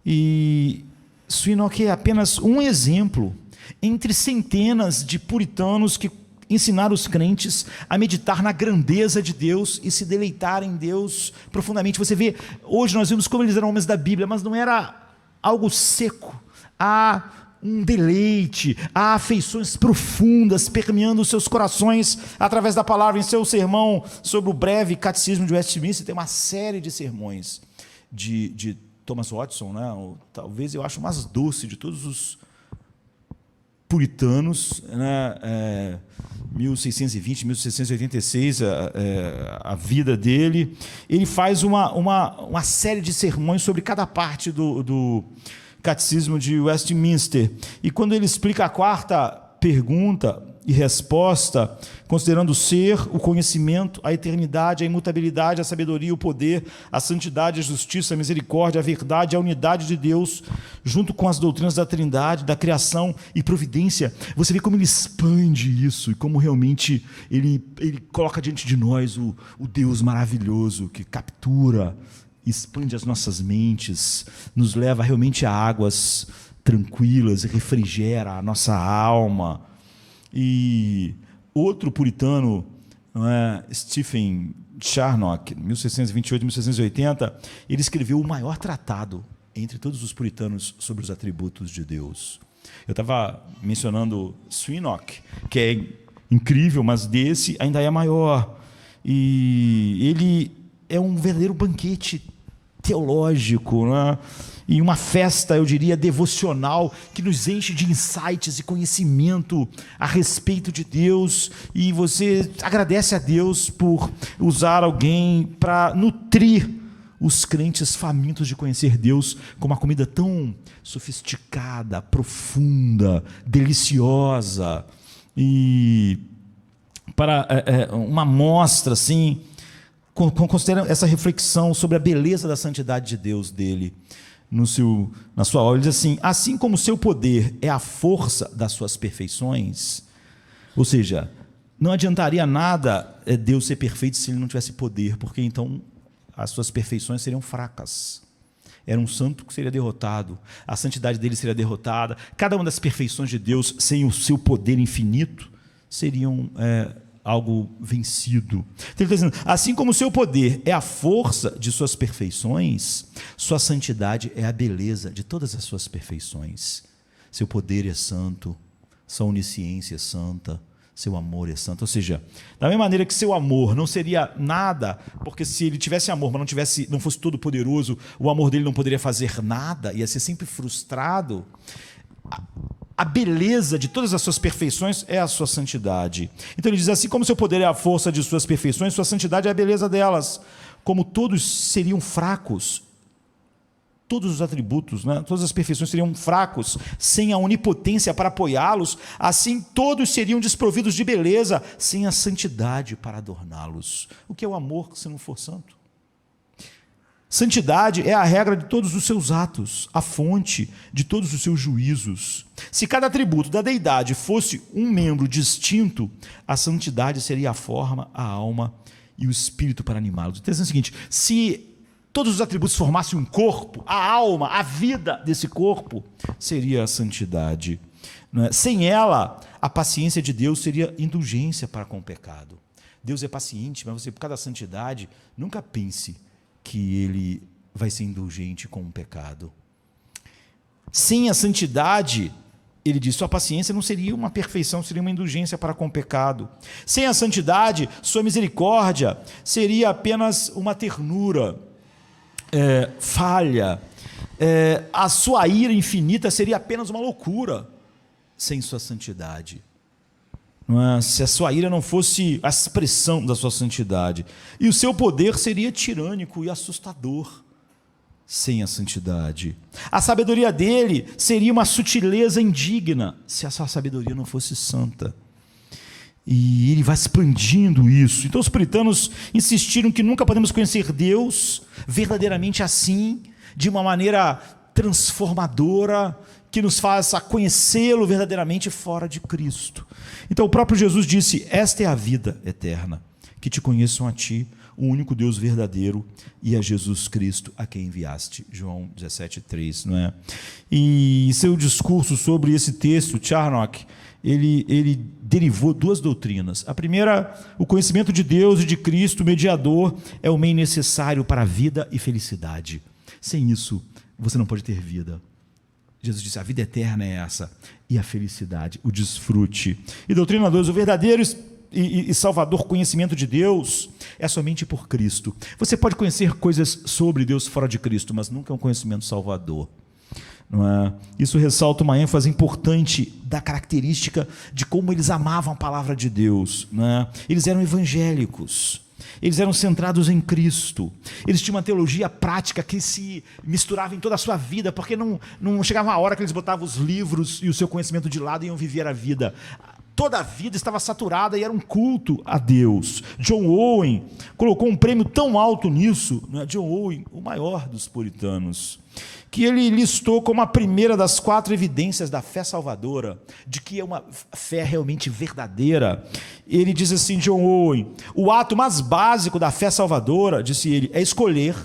E Swinnock é apenas um exemplo entre centenas de puritanos que ensinaram os crentes a meditar na grandeza de Deus e se deleitar em Deus profundamente. Você vê, hoje nós vemos como eles eram homens da Bíblia, mas não era algo seco. Há um deleite, há afeições profundas permeando os seus corações através da palavra. Em seu sermão sobre o breve catecismo de Westminster, tem uma série de sermões de Thomas Watson, né? Talvez eu acho o mais doce de todos os puritanos, né? 1620, 1686, a vida dele. Ele faz uma série de sermões sobre cada parte do Catecismo de Westminster. E quando ele explica a quarta pergunta e resposta, considerando o ser, o conhecimento, a eternidade, a imutabilidade, a sabedoria, o poder, a santidade, a justiça, a misericórdia, a verdade, a unidade de Deus, junto com as doutrinas da Trindade, da criação e providência, você vê como ele expande isso e como realmente ele coloca diante de nós o Deus maravilhoso que captura, expande as nossas mentes, nos leva realmente a águas tranquilas e refrigera a nossa alma. E outro puritano, Stephen Charnock, 1628 e 1680, ele escreveu o maior tratado entre todos os puritanos sobre os atributos de Deus. Eu estava mencionando Swinnock, que é incrível, mas desse ainda é maior. E ele é um verdadeiro banquete teológico, né? E uma festa, eu diria, devocional, que nos enche de insights e conhecimento a respeito de Deus, e você agradece a Deus por usar alguém para nutrir os crentes famintos de conhecer Deus com uma comida tão sofisticada, profunda, deliciosa, e para uma amostra assim, considerando essa reflexão sobre a beleza da santidade de Deus dele, na sua obra, ele diz assim: assim como o seu poder é a força das suas perfeições, ou seja, não adiantaria nada Deus ser perfeito se ele não tivesse poder, porque então as suas perfeições seriam fracas. Era um santo que seria derrotado, a santidade dele seria derrotada, cada uma das perfeições de Deus, sem o seu poder infinito, seriam algo vencido. Então, ele está dizendo, assim como o seu poder é a força de suas perfeições, sua santidade é a beleza de todas as suas perfeições. Seu poder é santo, sua onisciência é santa, seu amor é santo. Ou seja, da mesma maneira que seu amor não seria nada, porque se ele tivesse amor, mas não fosse todo poderoso, o amor dele não poderia fazer nada, ia ser sempre frustrado. A beleza de todas as suas perfeições é a sua santidade. Então ele diz assim, como seu poder é a força de suas perfeições, sua santidade é a beleza delas. Como todos seriam fracos, todos os atributos, né? Todas as perfeições seriam fracos, sem a onipotência para apoiá-los, assim todos seriam desprovidos de beleza, sem a santidade para adorná-los. O que é o amor se não for santo? Santidade é a regra de todos os seus atos, a fonte de todos os seus juízos. Se cada atributo da deidade fosse um membro distinto, a santidade seria a forma, a alma e o espírito para animá-los. Então é o seguinte: se todos os atributos formassem um corpo, a alma, a vida desse corpo seria a santidade. Não é? Sem ela, a paciência de Deus seria indulgência para com o pecado. Deus é paciente, mas você, por causa da santidade, nunca pense que ele vai ser indulgente com o pecado. Sem a santidade, ele diz, sua paciência não seria uma perfeição, seria uma indulgência para com o pecado. Sem a santidade, sua misericórdia seria apenas uma ternura falha. A sua ira infinita seria apenas uma loucura sem sua santidade. Não é? Se a sua ira não fosse a expressão da sua santidade, e o seu poder seria tirânico e assustador sem a santidade. A sabedoria dele seria uma sutileza indigna se a sua sabedoria não fosse santa. E ele vai expandindo isso. Então os puritanos insistiram que nunca podemos conhecer Deus verdadeiramente assim, de uma maneira transformadora, que nos faça conhecê-lo verdadeiramente fora de Cristo. Então o próprio Jesus disse, esta é a vida eterna, que te conheçam a ti, o único Deus verdadeiro, e a Jesus Cristo a quem enviaste. João 17,3, não é? E seu discurso sobre esse texto, Charnock, ele derivou duas doutrinas. A primeira, o conhecimento de Deus e de Cristo, o mediador, é o meio necessário para a vida e felicidade. Sem isso, você não pode ter vida. Jesus disse, a vida eterna é essa, e a felicidade, o desfrute. E doutrina 2, o verdadeiro e salvador conhecimento de Deus é somente por Cristo. Você pode conhecer coisas sobre Deus fora de Cristo, mas nunca é um conhecimento salvador. Não é? Isso ressalta uma ênfase importante da característica de como eles amavam a palavra de Deus. Não é? Eles eram evangélicos, eles eram centrados em Cristo, eles tinham uma teologia prática que se misturava em toda a sua vida, porque não chegava uma hora que eles botavam os livros e o seu conhecimento de lado e iam viver a vida. Toda a vida estava saturada e era um culto a Deus. John Owen colocou um prêmio tão alto nisso, né? John Owen, o maior dos puritanos, que ele listou como a primeira das 4 evidências da fé salvadora, de que é uma fé realmente verdadeira. Ele diz assim, John Owen, o ato mais básico da fé salvadora, disse ele, é escolher,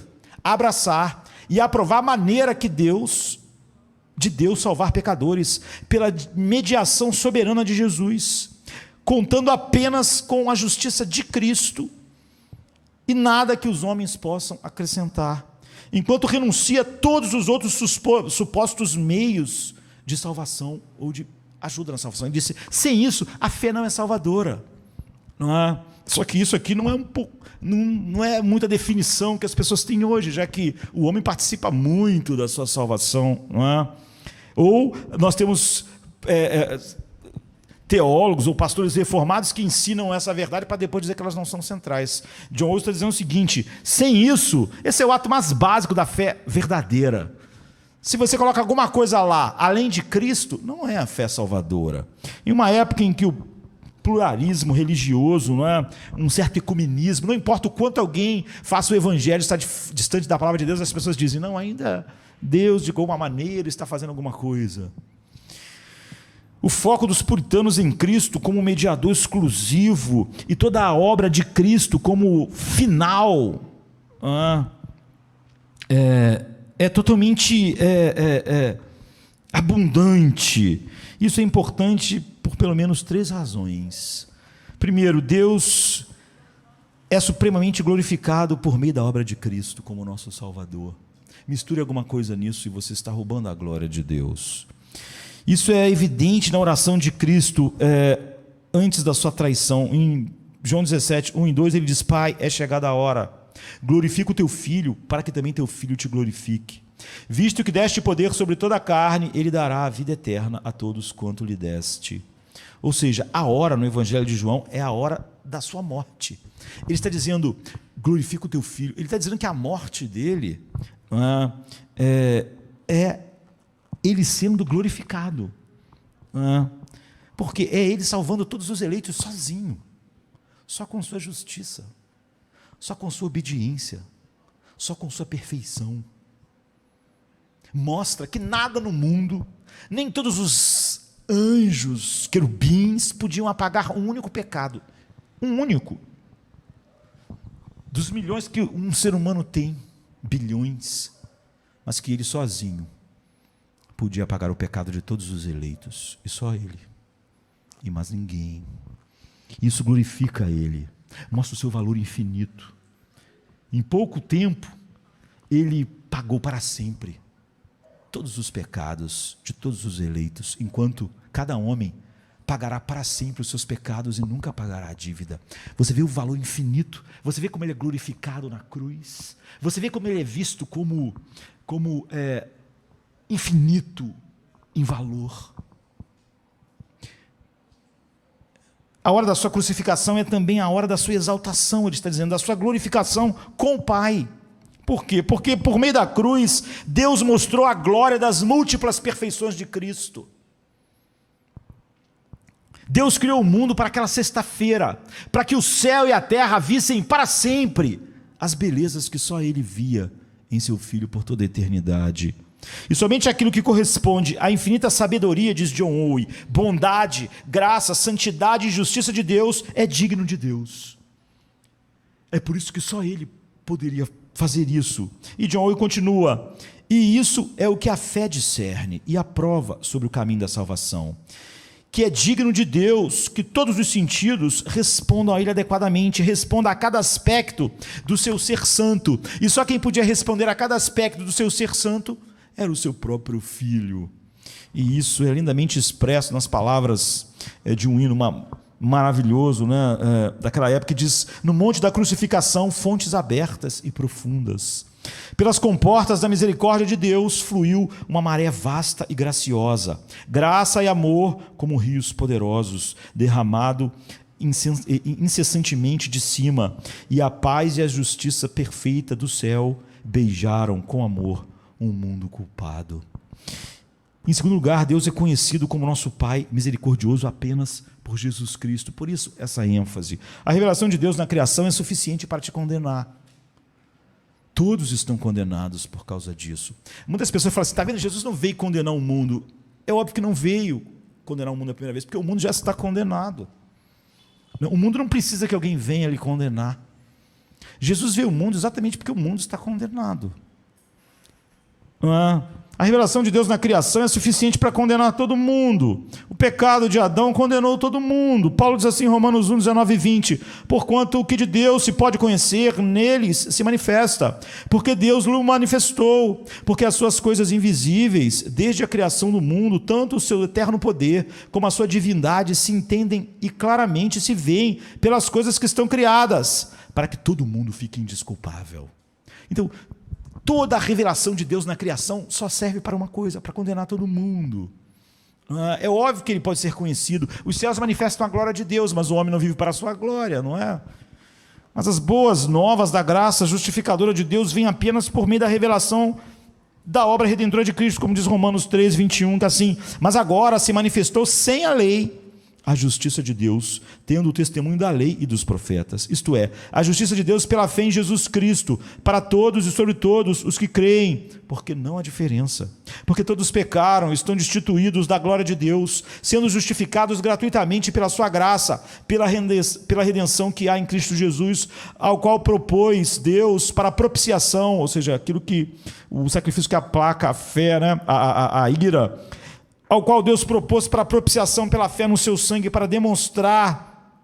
abraçar e aprovar a maneira de Deus salvar pecadores, pela mediação soberana de Jesus, contando apenas com a justiça de Cristo e nada que os homens possam acrescentar, enquanto renuncia a todos os outros supostos meios de salvação ou de ajuda na salvação. Ele disse, sem isso, a fé não é salvadora. Não é? Só que isso aqui não é muita definição que as pessoas têm hoje, já que o homem participa muito da sua salvação. Não é? Ou nós temos teólogos ou pastores reformados que ensinam essa verdade para depois dizer que elas não são centrais. John Owen está dizendo o seguinte, sem isso, esse é o ato mais básico da fé verdadeira. Se você coloca alguma coisa lá, além de Cristo, não é a fé salvadora. Em uma época em que o pluralismo religioso, não é? Um certo ecumenismo, não importa o quanto alguém faça o evangelho, está distante da palavra de Deus, as pessoas dizem, não, ainda Deus de alguma maneira está fazendo alguma coisa. O foco dos puritanos em Cristo como mediador exclusivo e toda a obra de Cristo como final é totalmente abundante. Isso é importante por pelo menos 3 razões. Primeiro, Deus é supremamente glorificado por meio da obra de Cristo como nosso Salvador. Misture alguma coisa nisso e você está roubando a glória de Deus. Isso é evidente na oração de Cristo antes da sua traição. Em João 17, 1 e 2, ele diz, Pai, é chegada a hora, glorifica o teu Filho, para que também teu Filho te glorifique. Visto que deste poder sobre toda a carne, ele dará a vida eterna a todos quanto lhe deste. Ou seja, a hora no Evangelho de João é a hora da sua morte. Ele está dizendo, glorifica o teu Filho. Ele está dizendo que a morte dele é Ele sendo glorificado, porque é Ele salvando todos os eleitos sozinho, só com sua justiça, só com sua obediência, só com sua perfeição. Mostra que nada no mundo, nem todos os anjos, querubins, podiam apagar um único pecado, um único, dos milhões que um ser humano tem, bilhões, mas que Ele sozinho podia apagar o pecado de todos os eleitos, e só Ele, e mais ninguém. Isso glorifica Ele, mostra o seu valor infinito. Em pouco tempo, Ele pagou para sempre todos os pecados de todos os eleitos, enquanto cada homem pagará para sempre os seus pecados e nunca pagará a dívida. Você vê o valor infinito, você vê como Ele é glorificado na cruz, você vê como Ele é visto como infinito em valor. A hora da sua crucificação é também a hora da sua exaltação, ele está dizendo, da sua glorificação com o Pai. Por quê? Porque por meio da cruz, Deus mostrou a glória das múltiplas perfeições de Cristo. Deus criou o mundo para aquela sexta-feira, para que o céu e a terra vissem para sempre as belezas que só Ele via em seu Filho por toda a eternidade. E somente aquilo que corresponde à infinita sabedoria, diz John Owen, bondade, graça, santidade e justiça de Deus, é digno de Deus. É por isso que só Ele poderia fazer isso. E John Owen continua, e isso é o que a fé discerne e aprova sobre o caminho da salvação, que é digno de Deus, que todos os sentidos respondam a Ele adequadamente, respondam a cada aspecto do seu ser santo, e só quem podia responder a cada aspecto do seu ser santo era o seu próprio Filho. E isso é lindamente expresso nas palavras de um hino maravilhoso, daquela época, que diz, no monte da crucificação, fontes abertas e profundas. Pelas comportas da misericórdia de Deus fluiu uma maré vasta e graciosa, graça e amor como rios poderosos, derramado incessantemente de cima, e a paz e a justiça perfeita do céu beijaram com amor um mundo culpado. Em segundo lugar, Deus é conhecido como nosso Pai misericordioso apenas por Jesus Cristo. Por isso, essa ênfase. A revelação de Deus na criação é suficiente para te condenar. Todos estão condenados por causa disso. Muitas pessoas falam assim, está vendo, Jesus não veio condenar o mundo. É óbvio que não veio condenar o mundo a primeira vez, porque o mundo já está condenado. O mundo não precisa que alguém venha lhe condenar. Jesus veio ao mundo exatamente porque o mundo está condenado. A revelação de Deus na criação é suficiente para condenar todo mundo. O pecado de Adão condenou todo mundo. Paulo diz assim em Romanos 1, 19 e 20, porquanto o que de Deus se pode conhecer, neles se manifesta, porque Deus o manifestou, porque as suas coisas invisíveis, desde a criação do mundo, tanto o seu eterno poder, como a sua divindade, se entendem e claramente se veem pelas coisas que estão criadas, para que todo mundo fique indesculpável. Então, toda a revelação de Deus na criação só serve para uma coisa, para condenar todo mundo. É óbvio que Ele pode ser conhecido. Os céus manifestam a glória de Deus, mas o homem não vive para a sua glória, não é? Mas as boas novas da graça justificadora de Deus vêm apenas por meio da revelação da obra redentora de Cristo, como diz Romanos 3, 21, que assim, mas agora se manifestou sem a lei a justiça de Deus, tendo o testemunho da lei e dos profetas, isto é, a justiça de Deus pela fé em Jesus Cristo, para todos e sobre todos os que creem, porque não há diferença, porque todos pecaram, estão destituídos da glória de Deus, sendo justificados gratuitamente pela sua graça, pela redenção que há em Cristo Jesus, ao qual propôs Deus para propiciação, ou seja, aquilo que, o sacrifício que aplaca a fé, a ira, ao qual Deus propôs para a propiciação pela fé no seu sangue, para demonstrar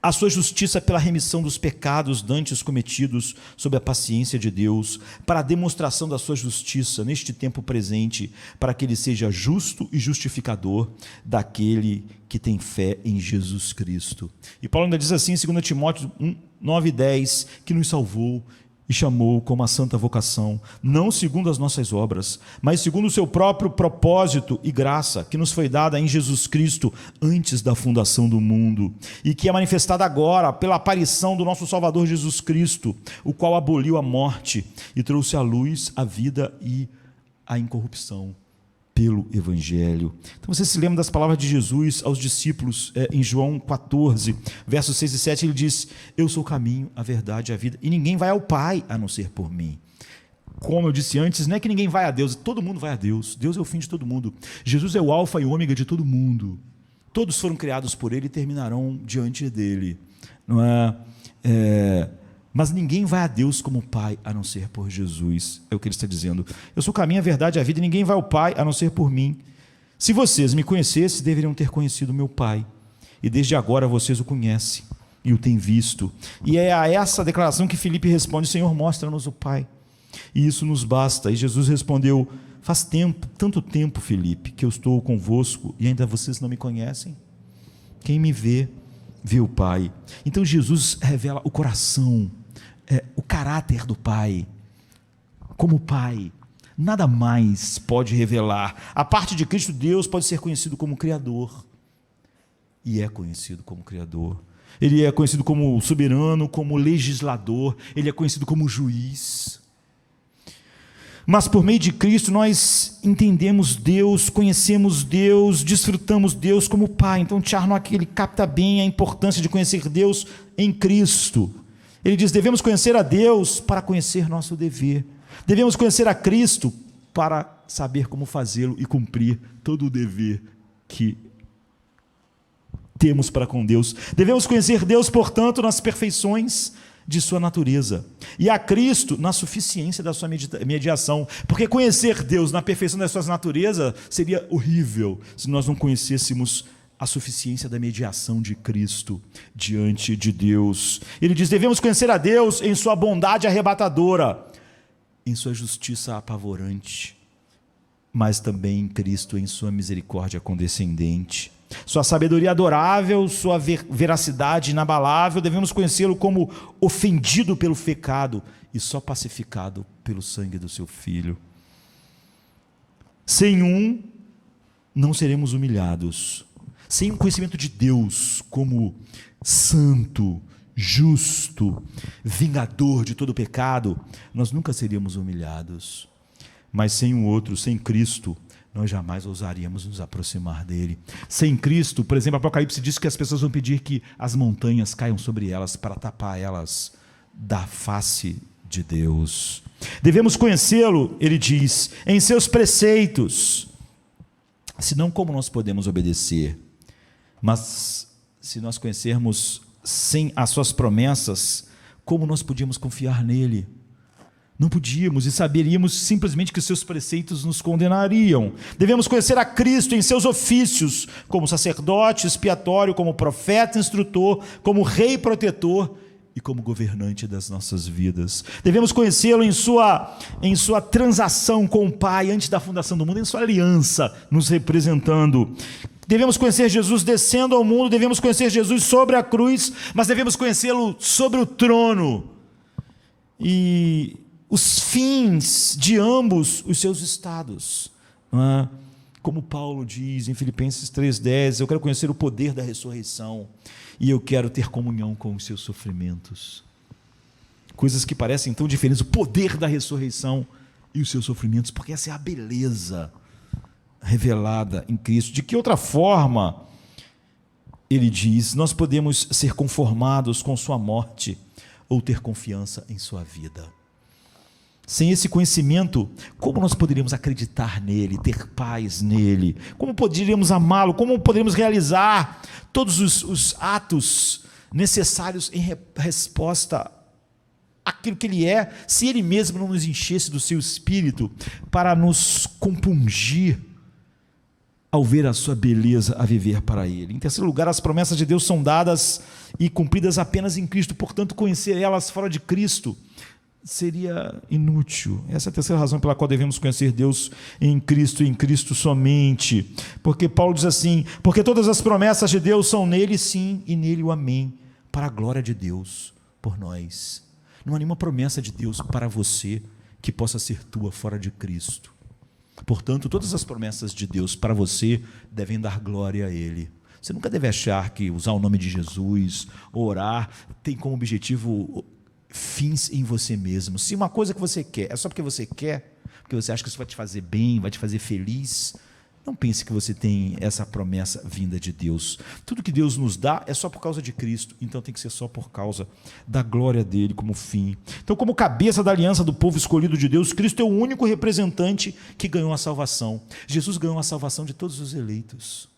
a sua justiça pela remissão dos pecados dantes cometidos sob a paciência de Deus, para a demonstração da sua justiça neste tempo presente, para que Ele seja justo e justificador daquele que tem fé em Jesus Cristo. E Paulo ainda diz assim em 2 Timóteo 1, 9 e 10, que nos salvou e chamou com uma santa vocação, não segundo as nossas obras, mas segundo o seu próprio propósito e graça, que nos foi dada em Jesus Cristo antes da fundação do mundo, e que é manifestada agora pela aparição do nosso Salvador Jesus Cristo, o qual aboliu a morte e trouxe à luz a vida e a incorrupção pelo Evangelho. Então você se lembra das palavras de Jesus aos discípulos em João 14, versos 6 e 7, ele diz: eu sou o caminho, a verdade e a vida, e ninguém vai ao Pai a não ser por mim. Como eu disse antes, não é que ninguém vai a Deus, todo mundo vai a Deus. Deus é o fim de todo mundo. Jesus é o alfa e o ômega de todo mundo. Todos foram criados por ele e terminarão diante dele. Não é? Mas ninguém vai a Deus como Pai a não ser por Jesus. É o que ele está dizendo. Eu sou o caminho, a verdade e a vida, e ninguém vai ao Pai a não ser por mim. Se vocês me conhecessem, deveriam ter conhecido meu Pai. E desde agora vocês o conhecem e o têm visto. E é a essa declaração que Filipe responde: Senhor, mostra-nos o Pai. E isso nos basta. E Jesus respondeu: faz tempo, tanto tempo, Filipe, que eu estou convosco e ainda vocês não me conhecem? Quem me vê, vê o Pai. Então Jesus revela o coração, o caráter do Pai. Como Pai, nada mais pode revelar. A parte de Cristo, Deus pode ser conhecido como Criador. E é conhecido como Criador. Ele é conhecido como soberano, como legislador. Ele é conhecido como juiz. Mas por meio de Cristo nós entendemos Deus, conhecemos Deus, desfrutamos Deus como Pai. Então Charnock, ele capta bem a importância de conhecer Deus em Cristo. Ele diz: devemos conhecer a Deus para conhecer nosso dever. Devemos conhecer a Cristo para saber como fazê-lo e cumprir todo o dever que temos para com Deus. Devemos conhecer Deus, portanto, nas perfeições de sua natureza, e a Cristo na suficiência da sua mediação, porque conhecer Deus na perfeição da sua natureza seria horrível se nós não conhecêssemos a suficiência da mediação de Cristo diante de Deus. Ele diz: devemos conhecer a Deus em sua bondade arrebatadora, em sua justiça apavorante, mas também em Cristo em sua misericórdia condescendente. Sua sabedoria adorável, sua veracidade inabalável. Devemos conhecê-lo como ofendido pelo pecado e só pacificado pelo sangue do seu Filho. Sem um, não seremos humilhados. Sem um conhecimento de Deus como santo, justo, vingador de todo pecado, nós nunca seríamos humilhados. Mas sem o outro, sem Cristo, nós jamais ousaríamos nos aproximar dele. Sem Cristo, por exemplo, Apocalipse diz que as pessoas vão pedir que as montanhas caiam sobre elas para tapar elas da face de Deus. Devemos conhecê-lo, ele diz, em seus preceitos. Senão, como nós podemos obedecer? Mas se nós conhecermos sem as suas promessas, como nós podíamos confiar nele? Não podíamos, e saberíamos simplesmente que seus preceitos nos condenariam. Devemos conhecer a Cristo em seus ofícios, como sacerdote expiatório, como profeta instrutor, como rei protetor e como governante das nossas vidas. Devemos conhecê-lo em sua transação com o Pai antes da fundação do mundo, em sua aliança nos representando. Devemos conhecer Jesus descendo ao mundo, devemos conhecer Jesus sobre a cruz, mas devemos conhecê-lo sobre o trono. E os fins de ambos os seus estados. Como Paulo diz em Filipenses 3,10, eu quero conhecer o poder da ressurreição e eu quero ter comunhão com os seus sofrimentos. Coisas que parecem tão diferentes, o poder da ressurreição e os seus sofrimentos, porque essa é a beleza revelada em Cristo. De que outra forma, ele diz, nós podemos ser conformados com sua morte ou ter confiança em sua vida? Sem esse conhecimento, como nós poderíamos acreditar nele, ter paz nele? Como poderíamos amá-lo? Como poderíamos realizar todos os atos necessários em resposta àquilo que ele é, se ele mesmo não nos enchesse do seu espírito para nos compungir ao ver a sua beleza a viver para ele? Em terceiro lugar, as promessas de Deus são dadas e cumpridas apenas em Cristo, portanto, conhecer elas fora de Cristo seria inútil. Essa é a terceira razão pela qual devemos conhecer Deus em Cristo e em Cristo somente. Porque Paulo diz assim: porque todas as promessas de Deus são nele sim e nele o amém, para a glória de Deus por nós. Não há nenhuma promessa de Deus para você que possa ser tua fora de Cristo. Portanto, todas as promessas de Deus para você devem dar glória a Ele. Você nunca deve achar que usar o nome de Jesus, orar, tem como objetivo fins em você mesmo. Se uma coisa que você quer é só porque você quer, porque você acha que isso vai te fazer bem, vai te fazer feliz, não pense que você tem essa promessa vinda de Deus. Tudo que Deus nos dá é só por causa de Cristo, então tem que ser só por causa da glória dele como fim. Então, como cabeça da aliança do povo escolhido de Deus, Cristo é o único representante que ganhou a salvação. Jesus ganhou a salvação de todos os eleitos.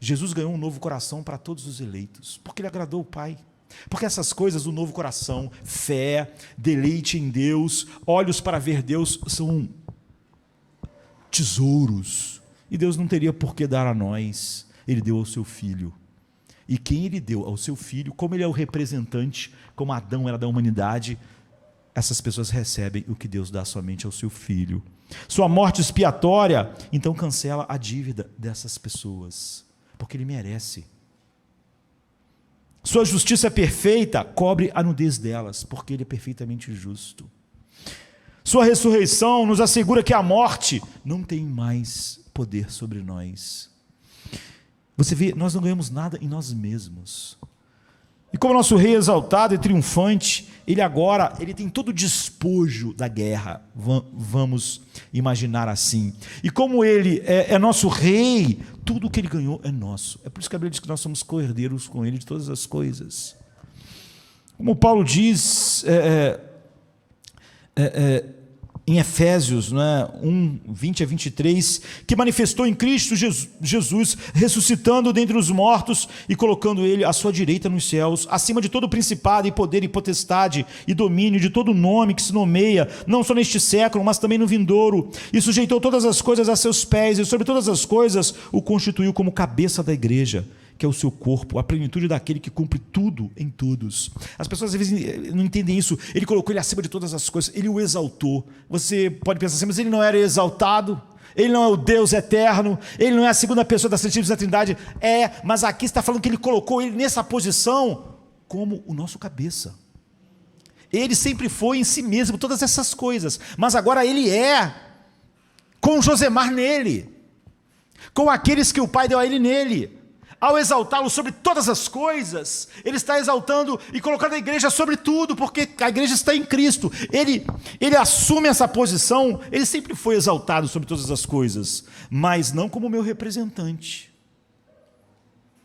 Jesus ganhou um novo coração para todos os eleitos, porque ele agradou o Pai. Porque essas coisas do novo coração, fé, deleite em Deus, olhos para ver Deus, são tesouros. E Deus não teria por que dar a nós. Ele deu ao seu Filho. E quem Ele deu ao seu Filho, como Ele é o representante, como Adão era da humanidade, essas pessoas recebem o que Deus dá somente ao seu Filho. Sua morte expiatória, então cancela a dívida dessas pessoas, porque Ele merece. Sua justiça perfeita cobre a nudez delas, porque Ele é perfeitamente justo. Sua ressurreição nos assegura que a morte não tem mais poder sobre nós. Você vê, nós não ganhamos nada em nós mesmos. E como nosso rei exaltado e triunfante, ele tem todo o despojo da guerra, vamos imaginar assim. E como ele é nosso rei, tudo o que ele ganhou é nosso. É por isso que a Bíblia diz que nós somos co-herdeiros com ele de todas as coisas. Como Paulo diz em Efésios 1, 20 a 23, que manifestou em Cristo Jesus, ressuscitando dentre os mortos e colocando Ele à sua direita nos céus, acima de todo principado e poder e potestade e domínio, de todo nome que se nomeia, não só neste século, mas também no vindouro, e sujeitou todas as coisas a seus pés, e sobre todas as coisas o constituiu como cabeça da igreja, que é o seu corpo, a plenitude daquele que cumpre tudo em todos. As pessoas às vezes não entendem isso. Ele colocou ele acima de todas as coisas, ele o exaltou. Você pode pensar assim, mas ele não era exaltado? Ele não é o Deus eterno? Ele não é a segunda pessoa da Santíssima Trindade? Mas aqui está falando que ele colocou ele nessa posição como o nosso cabeça. Ele sempre foi em si mesmo todas essas coisas, mas agora ele é com Josemar nele, com aqueles que o Pai deu a ele nele. Ao exaltá-lo sobre todas as coisas, ele está exaltando e colocando a igreja sobre tudo, porque a igreja está em Cristo. Ele assume essa posição. Ele sempre foi exaltado sobre todas as coisas, mas não como meu representante,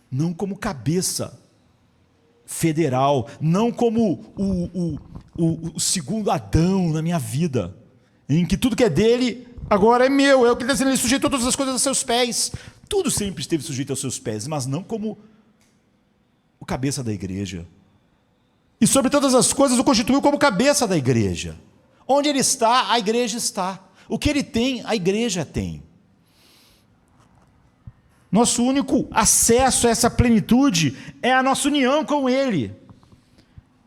não como cabeça federal, não como o segundo Adão na minha vida, em que tudo que é dele agora é meu, é o que ele está dizendo, ele sujeitou todas as coisas a seus pés. Tudo sempre esteve sujeito aos seus pés, mas não como o cabeça da igreja. E sobre todas as coisas o constituiu como cabeça da igreja. Onde ele está, a igreja está. O que ele tem, a igreja tem. Nosso único acesso a essa plenitude é a nossa união com ele.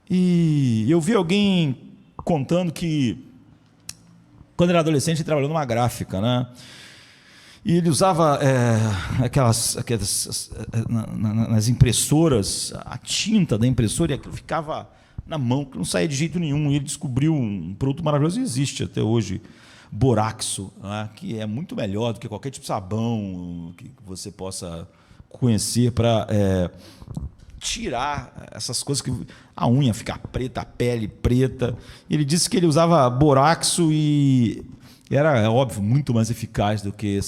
E eu vi alguém contando que, quando era adolescente, ele trabalhou numa gráfica, né? E ele usava aquelas nas impressoras, a tinta da impressora, e aquilo ficava na mão, que não saía de jeito nenhum. E ele descobriu um produto maravilhoso, existe até hoje, boraxo, né, que é muito melhor do que qualquer tipo de sabão que você possa conhecer para tirar essas coisas, que a unha fica preta, a pele preta. Ele disse que ele usava boraxo e era, óbvio, muito mais eficaz do que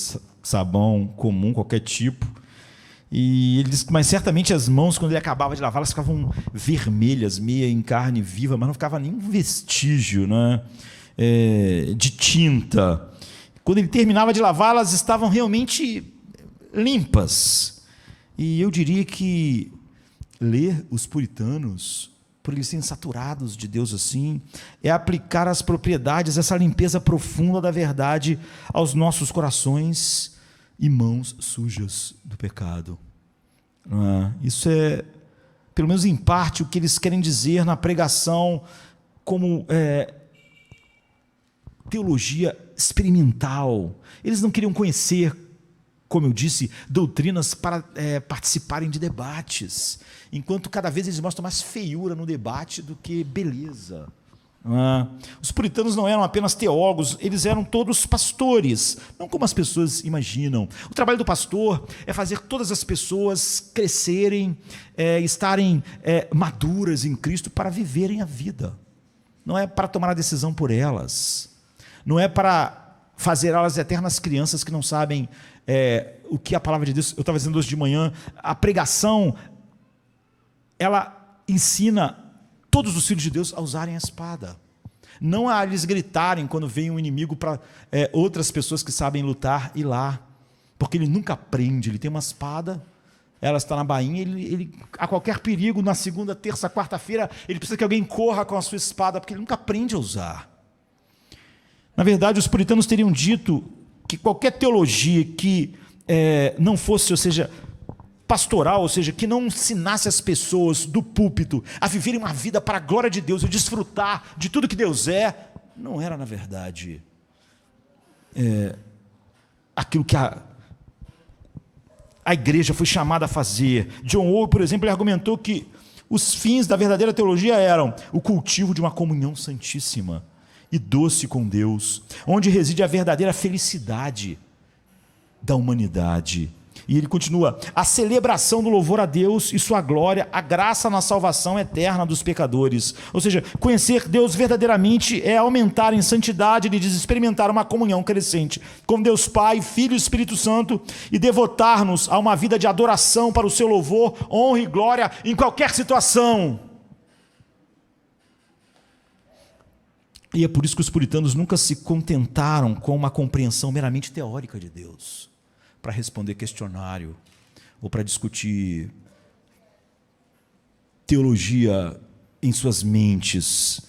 sabão comum, qualquer tipo. E ele disse, mas certamente as mãos, quando ele acabava de lavar, elas ficavam vermelhas, meia em carne viva, mas não ficava nenhum vestígio, né, de tinta. Quando ele terminava de lavar, elas estavam realmente limpas. E eu diria que ler os puritanos, por eles serem saturados de Deus assim, é aplicar as propriedades, essa limpeza profunda da verdade aos nossos corações e mãos sujas do pecado. Isso é, pelo menos em parte, o que eles querem dizer na pregação como teologia experimental. Eles não queriam conhecer como eu disse, doutrinas para participarem de debates, enquanto cada vez eles mostram mais feiura no debate do que beleza. Os puritanos não eram apenas teólogos, eles eram todos pastores, não como as pessoas imaginam. O trabalho do pastor é fazer todas as pessoas crescerem, estarem maduras em Cristo para viverem a vida. Não é para tomar a decisão por elas, não é para fazer elas eternas crianças que não sabem o que a palavra de Deus. Eu estava dizendo hoje de manhã, a pregação, ela ensina todos os filhos de Deus a usarem a espada, não a eles gritarem quando vem um inimigo para outras pessoas que sabem lutar ir lá, porque ele nunca aprende. Ele tem uma espada, ela está na bainha, ele a qualquer perigo, na segunda, terça, quarta-feira, ele precisa que alguém corra com a sua espada, porque ele nunca aprende a usar. Na verdade, os puritanos teriam dito que qualquer teologia que não fosse, ou seja, pastoral, ou seja, que não ensinasse as pessoas do púlpito a viverem uma vida para a glória de Deus e desfrutar de tudo que Deus não era, na verdade, aquilo que a igreja foi chamada a fazer. John Owen, por exemplo, ele argumentou que os fins da verdadeira teologia eram o cultivo de uma comunhão santíssima e doce com Deus, onde reside a verdadeira felicidade da humanidade. E ele continua: a celebração do louvor a Deus e sua glória, a graça na salvação eterna dos pecadores. Ou seja, conhecer Deus verdadeiramente é aumentar em santidade, ele diz, experimentar uma comunhão crescente com Deus Pai, Filho e Espírito Santo, e devotar-nos a uma vida de adoração para o seu louvor, honra e glória em qualquer situação. E é por isso que os puritanos nunca se contentaram com uma compreensão meramente teórica de Deus, para responder questionário, ou para discutir teologia em suas mentes.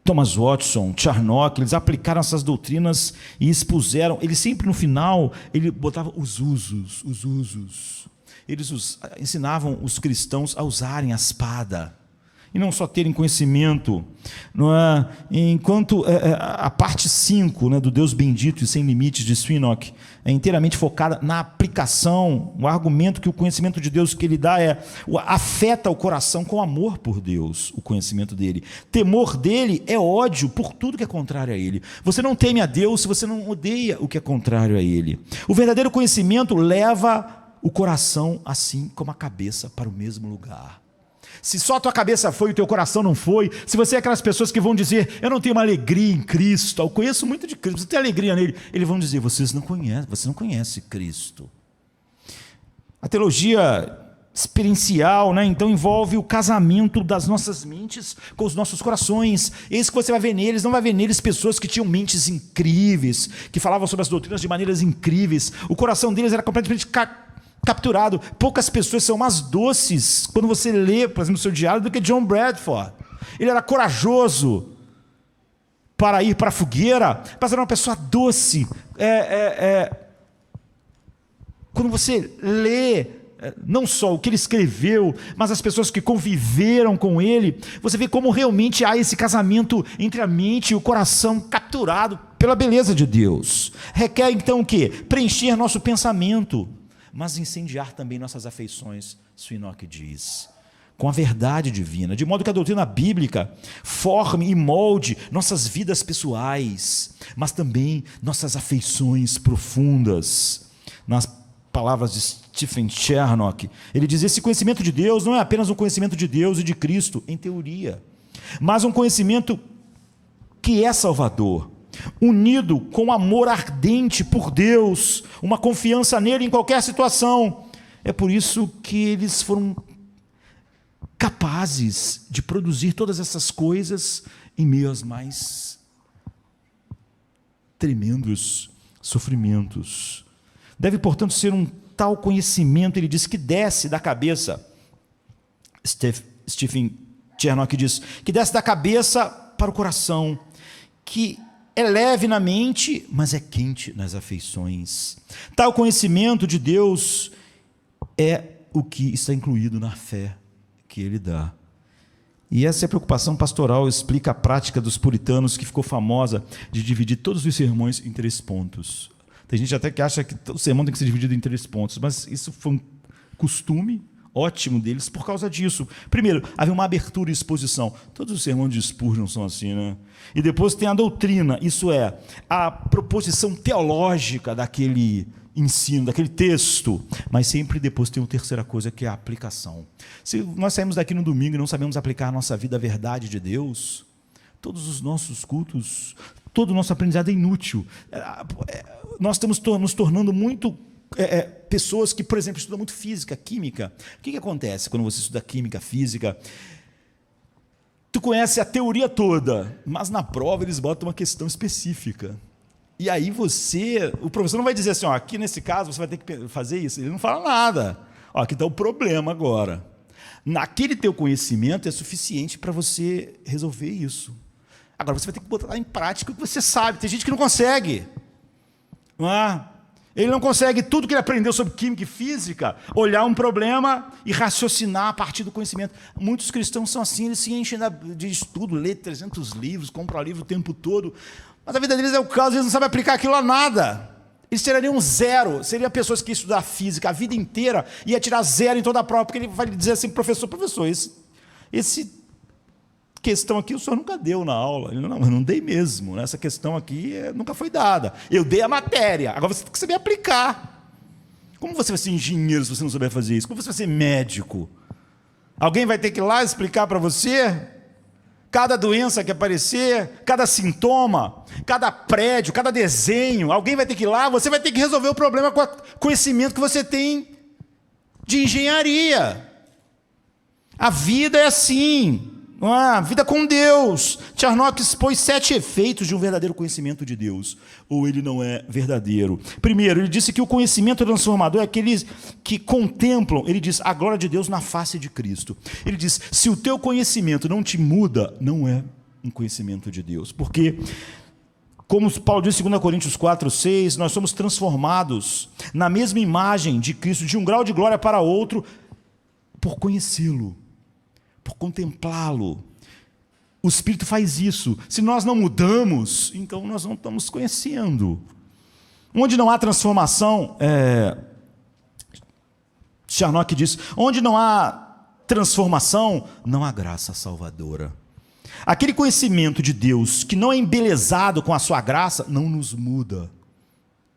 Thomas Watson, Charnock, eles aplicaram essas doutrinas e expuseram. Eles sempre no final, ele botava os usos. Eles ensinavam os cristãos a usarem a espada, e não só terem conhecimento, não é? Enquanto a parte 5, do Deus bendito e sem limites de Swinock é inteiramente focada na aplicação, o argumento que o conhecimento de Deus que ele dá afeta o coração com amor por Deus, o conhecimento dele. Temor dele é ódio por tudo que é contrário a ele. Você não teme a Deus se você não odeia o que é contrário a ele. O verdadeiro conhecimento leva o coração, assim como a cabeça, para o mesmo lugar. Se só a tua cabeça foi e o teu coração não foi, se você é aquelas pessoas que vão dizer, eu não tenho uma alegria em Cristo, eu conheço muito de Cristo, você tem alegria nele, eles vão dizer, você não conhece Cristo. A teologia experiencial, então envolve o casamento das nossas mentes com os nossos corações. Eis que você vai ver neles, não vai ver neles pessoas que tinham mentes incríveis, que falavam sobre as doutrinas de maneiras incríveis, o coração deles era completamente capturado. Poucas pessoas são mais doces quando você lê, por exemplo, o seu diário, do que John Bradford. Ele era corajoso para ir para a fogueira, mas era uma pessoa doce. Quando você lê não só o que ele escreveu, mas as pessoas que conviveram com ele, você vê como realmente há esse casamento entre a mente e o coração capturado pela beleza de Deus. Requer então o quê? Preencher nosso pensamento, mas incendiar também nossas afeições, Swinock diz, com a verdade divina, de modo que a doutrina bíblica forme e molde nossas vidas pessoais, mas também nossas afeições profundas. Nas palavras de Stephen Charnock, ele diz, esse conhecimento de Deus não é apenas um conhecimento de Deus e de Cristo em teoria, mas um conhecimento que é salvador, unido com amor ardente por Deus, uma confiança nele em qualquer situação. É por isso que eles foram capazes de produzir todas essas coisas em meio aos mais tremendos sofrimentos. Deve, portanto, ser um tal conhecimento, ele diz, que desce da cabeça. Stephen Charnock diz, que desce da cabeça para o coração, que é leve na mente, mas é quente nas afeições. Tal conhecimento de Deus é o que está incluído na fé que ele dá. E essa é a preocupação pastoral, explica a prática dos puritanos, que ficou famosa de dividir todos os sermões em 3 pontos. Tem gente até que acha que o sermão tem que ser dividido em 3 pontos, mas isso foi um costume ótimo deles por causa disso. Primeiro, havia uma abertura e exposição. Todos os sermões de Spurgeon são assim, né? E depois tem a doutrina, isso é, a proposição teológica daquele ensino, daquele texto. Mas sempre depois tem uma terceira coisa, que é a aplicação. Se nós saímos daqui no domingo e não sabemos aplicar a nossa vida à verdade de Deus, todos os nossos cultos, todo o nosso aprendizado é inútil. Nós estamos nos tornando muito pessoas que, por exemplo, estudam muito física, química. O que acontece quando você estuda química, física? Tu conhece a teoria toda, mas na prova eles botam uma questão específica. E aí o professor não vai dizer assim, ó, aqui nesse caso você vai ter que fazer isso. Ele não fala nada. Ó, aqui está o problema agora. Naquele teu conhecimento é suficiente para você resolver isso. Agora você vai ter que botar em prática o que você sabe. Tem gente que não consegue. Não é? Ele não consegue tudo que ele aprendeu sobre química e física, olhar um problema e raciocinar a partir do conhecimento. Muitos cristãos são assim, eles se enchem de estudo, lê 300 livros, compram livro o tempo todo, mas a vida deles é o caos, eles não sabem aplicar aquilo a nada. Eles tirariam 0, seriam pessoas que estudam física a vida inteira, ia tirar 0 em toda a prova, porque ele vai dizer assim, professor, esse questão aqui o senhor nunca deu na aula. Ele, não, eu não dei mesmo. Essa questão aqui nunca foi dada. Eu dei a matéria. Agora você tem que saber aplicar. Como você vai ser engenheiro se você não souber fazer isso? Como você vai ser médico? Alguém vai ter que ir lá explicar para você cada doença que aparecer, cada sintoma, cada prédio, cada desenho. Alguém vai ter que ir lá, você vai ter que resolver o problema com o conhecimento que você tem de engenharia. A vida é assim. A vida com Deus. Charnock expôs 7 efeitos de um verdadeiro conhecimento de Deus. Ou ele não é verdadeiro. Primeiro, ele disse que o conhecimento transformador é aqueles que contemplam, ele diz, a glória de Deus na face de Cristo. Ele diz, se o teu conhecimento não te muda, não é um conhecimento de Deus. Porque, como Paulo diz em 2 Coríntios 4:6, nós somos transformados na mesma imagem de Cristo, de um grau de glória para outro, por conhecê-lo, por contemplá-lo. O Espírito faz isso. Se nós não mudamos, então nós não estamos conhecendo. Onde não há transformação, Charnock diz, onde não há transformação, não há graça salvadora. Aquele conhecimento de Deus que não é embelezado com a sua graça, não nos muda.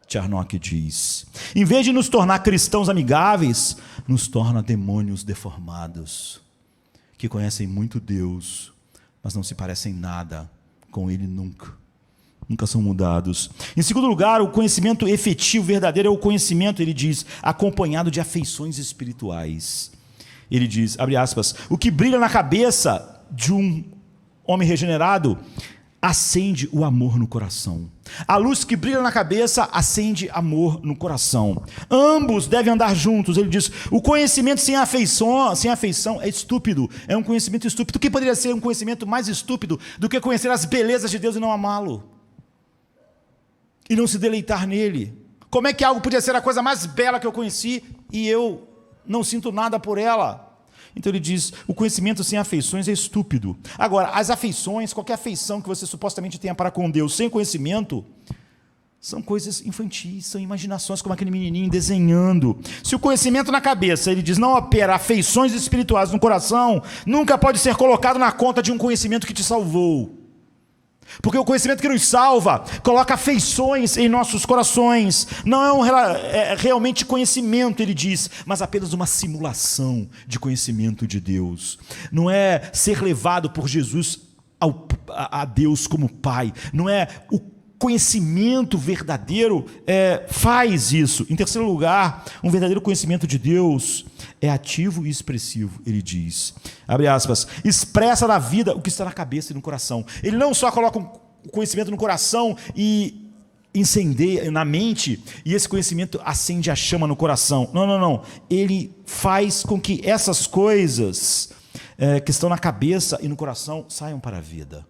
Charnock diz, em vez de nos tornar cristãos amigáveis, nos torna demônios deformados, que conhecem muito Deus, mas não se parecem nada com Ele nunca são mudados. Em segundo lugar, o conhecimento efetivo, verdadeiro, é o conhecimento, ele diz, acompanhado de afeições espirituais. Ele diz, abre aspas, o que brilha na cabeça de um homem regenerado acende o amor no coração. A luz que brilha na cabeça acende amor no coração. Ambos devem andar juntos. Ele diz, o conhecimento sem afeição é estúpido. É um conhecimento estúpido. O que poderia ser um conhecimento mais estúpido do que conhecer as belezas de Deus e não amá-lo? E não se deleitar nele? Como é que algo podia ser a coisa mais bela que eu conheci e eu não sinto nada por ela? Então ele diz, o conhecimento sem afeições é estúpido. Agora, as afeições, qualquer afeição que você supostamente tenha para com Deus sem conhecimento, são coisas infantis, são imaginações, como aquele menininho desenhando. Se o conhecimento na cabeça, ele diz, não opera afeições espirituais no coração, nunca pode ser colocado na conta de um conhecimento que te salvou. Porque o conhecimento que nos salva coloca afeições em nossos corações. Não é realmente conhecimento, ele diz, mas apenas uma simulação de conhecimento de Deus. Não é ser levado por Jesus a Deus como Pai. Não é o conhecimento verdadeiro faz isso. Em terceiro lugar, um verdadeiro conhecimento de Deus é ativo e expressivo, ele diz. Abre aspas, expressa na vida o que está na cabeça e no coração. Ele não só coloca o conhecimento no coração e incendeia na mente, e esse conhecimento acende a chama no coração. Não. Ele faz com que essas coisas que estão na cabeça e no coração saiam para a vida.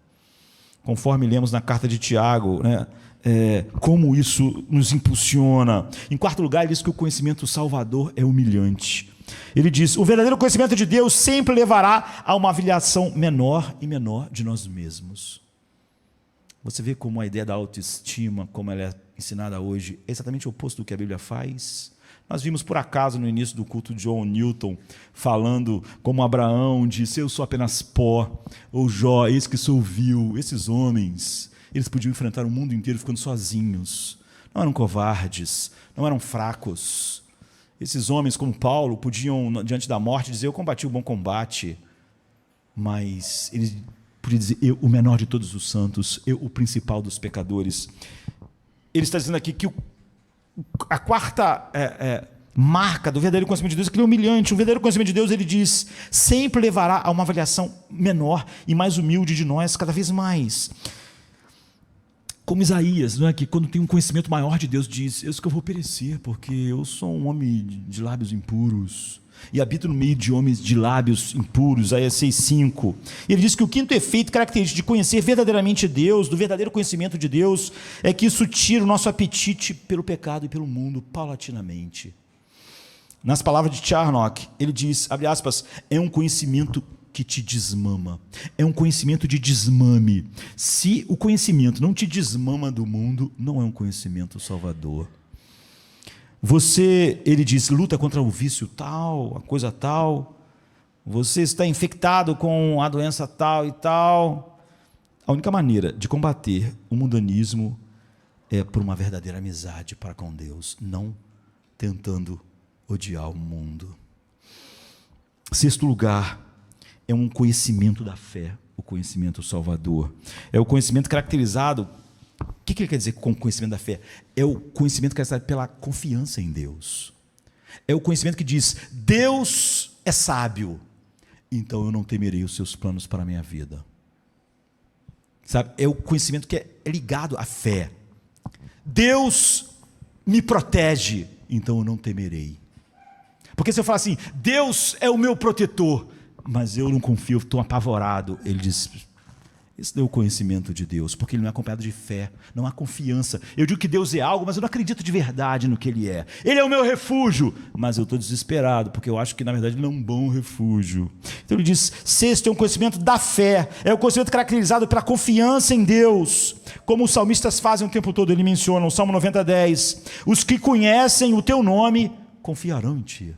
Conforme lemos na carta de Tiago, né? Como isso nos impulsiona. Em quarto lugar, ele diz que o conhecimento salvador é humilhante. Ele diz, o verdadeiro conhecimento de Deus sempre levará a uma avaliação menor e menor de nós mesmos. Você vê como a ideia da autoestima, como ela é ensinada hoje, é exatamente o oposto do que a Bíblia faz. Nós vimos por acaso no início do culto John Newton falando como Abraão disse, eu sou apenas pó, ou Jó, eis que sou vil. Esses homens, eles podiam enfrentar o mundo inteiro ficando sozinhos. Não eram covardes, não eram fracos. Esses homens como Paulo podiam, diante da morte, dizer, eu combati o bom combate. Mas ele podia dizer, eu, o menor de todos os santos, eu, o principal dos pecadores. Ele está dizendo aqui que a quarta marca do verdadeiro conhecimento de Deus é que ele é humilhante. O verdadeiro conhecimento de Deus, ele diz, sempre levará a uma avaliação menor e mais humilde de nós, cada vez mais. Como Isaías, não é? Que quando tem um conhecimento maior de Deus, diz, eu sei que eu vou perecer, porque eu sou um homem de lábios impuros, e habito no meio de homens de lábios impuros, Isaías 6,5. Ele diz que o quinto efeito característico de conhecer verdadeiramente Deus, do verdadeiro conhecimento de Deus, é que isso tira o nosso apetite pelo pecado e pelo mundo paulatinamente. Nas palavras de Charnock, ele diz, abre aspas, é um conhecimento que te desmama, é um conhecimento de desmame. Se o conhecimento não te desmama do mundo, não é um conhecimento salvador. Você, ele diz, luta contra o vício tal, a coisa tal, você está infectado com a doença tal e tal. A única maneira de combater o mundanismo é por uma verdadeira amizade para com Deus, não tentando odiar o mundo. Sexto lugar, é um conhecimento da fé, o conhecimento salvador. É o conhecimento caracterizado. O que ele quer dizer com o conhecimento da fé? É o conhecimento caracterizado pela confiança em Deus. É o conhecimento que diz, Deus é sábio, então eu não temerei os seus planos para a minha vida. Sabe? É o conhecimento que é ligado à fé. Deus me protege, então eu não temerei. Porque se eu falar assim, Deus é o meu protetor, mas eu não confio, estou apavorado. Ele diz, esse não é o conhecimento de Deus, porque ele não é acompanhado de fé, não há confiança. Eu digo que Deus é algo, mas eu não acredito de verdade no que Ele é. Ele é o meu refúgio, mas eu estou desesperado, porque eu acho que na verdade Ele não é um bom refúgio. Então ele diz, sexto é um conhecimento da fé, é o conhecimento caracterizado pela confiança em Deus, como os salmistas fazem o tempo todo. Ele menciona, o Salmo 90:10, os que conhecem o teu nome confiarão em ti.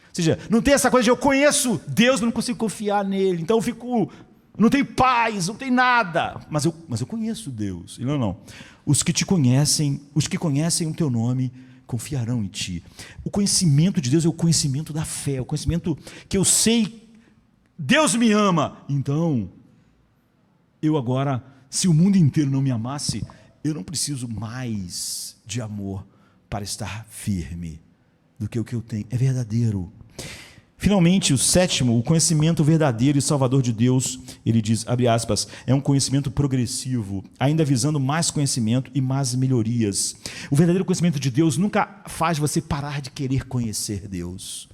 Ou seja, não tem essa coisa de eu conheço Deus, mas não consigo confiar nele, então eu fico, não tenho paz, não tenho nada, mas eu conheço Deus. Não. Os que te conhecem, os que conhecem o teu nome, confiarão em ti. O conhecimento de Deus é o conhecimento da fé, é o conhecimento que eu sei, Deus me ama, então, eu agora, se o mundo inteiro não me amasse, eu não preciso mais de amor para estar firme do que o que eu tenho, é verdadeiro. Finalmente, o sétimo, o conhecimento verdadeiro e salvador de Deus, ele diz, abre aspas, é um conhecimento progressivo, ainda visando mais conhecimento e mais melhorias. O verdadeiro conhecimento de Deus nunca faz você parar de querer conhecer Deus.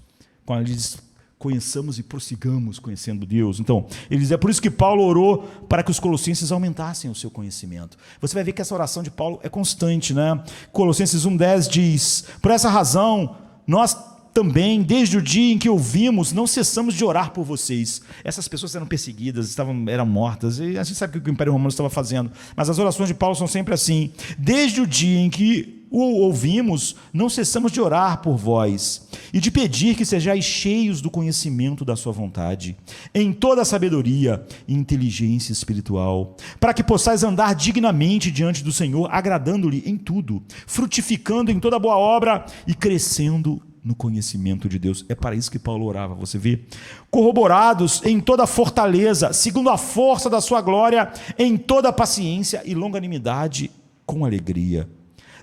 Quando ele diz, conheçamos e prossigamos conhecendo Deus. Então, ele diz, é por isso que Paulo orou para que os colossenses aumentassem o seu conhecimento. Você vai ver que essa oração de Paulo é constante, né? Colossenses 1:10 diz, por essa razão, nós também, desde o dia em que ouvimos, não cessamos de orar por vocês. Essas pessoas eram perseguidas, eram mortas, e a gente sabe o que o Império Romano estava fazendo, mas as orações de Paulo são sempre assim. Desde o dia em que o ouvimos, não cessamos de orar por vós, e de pedir que sejais cheios do conhecimento da sua vontade, em toda a sabedoria e inteligência espiritual, para que possais andar dignamente diante do Senhor, agradando-lhe em tudo, frutificando em toda boa obra e crescendo no conhecimento de Deus. É para isso que Paulo orava, você vê? Corroborados em toda fortaleza, segundo a força da sua glória, em toda paciência e longanimidade, com alegria,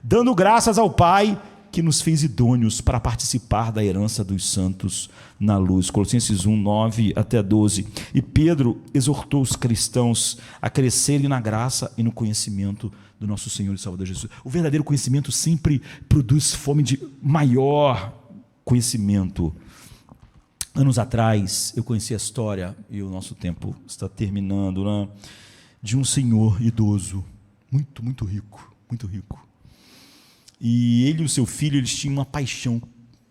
dando graças ao Pai, que nos fez idôneos para participar da herança dos santos na luz. Colossenses 1:9-12. E Pedro exortou os cristãos a crescerem na graça e no conhecimento do nosso Senhor e Salvador Jesus. O verdadeiro conhecimento sempre produz fome de maior conhecimento. Anos atrás, eu conheci a história, e o nosso tempo está terminando, né, de um senhor idoso, muito rico, muito rico. E ele e o seu filho, eles tinham uma paixão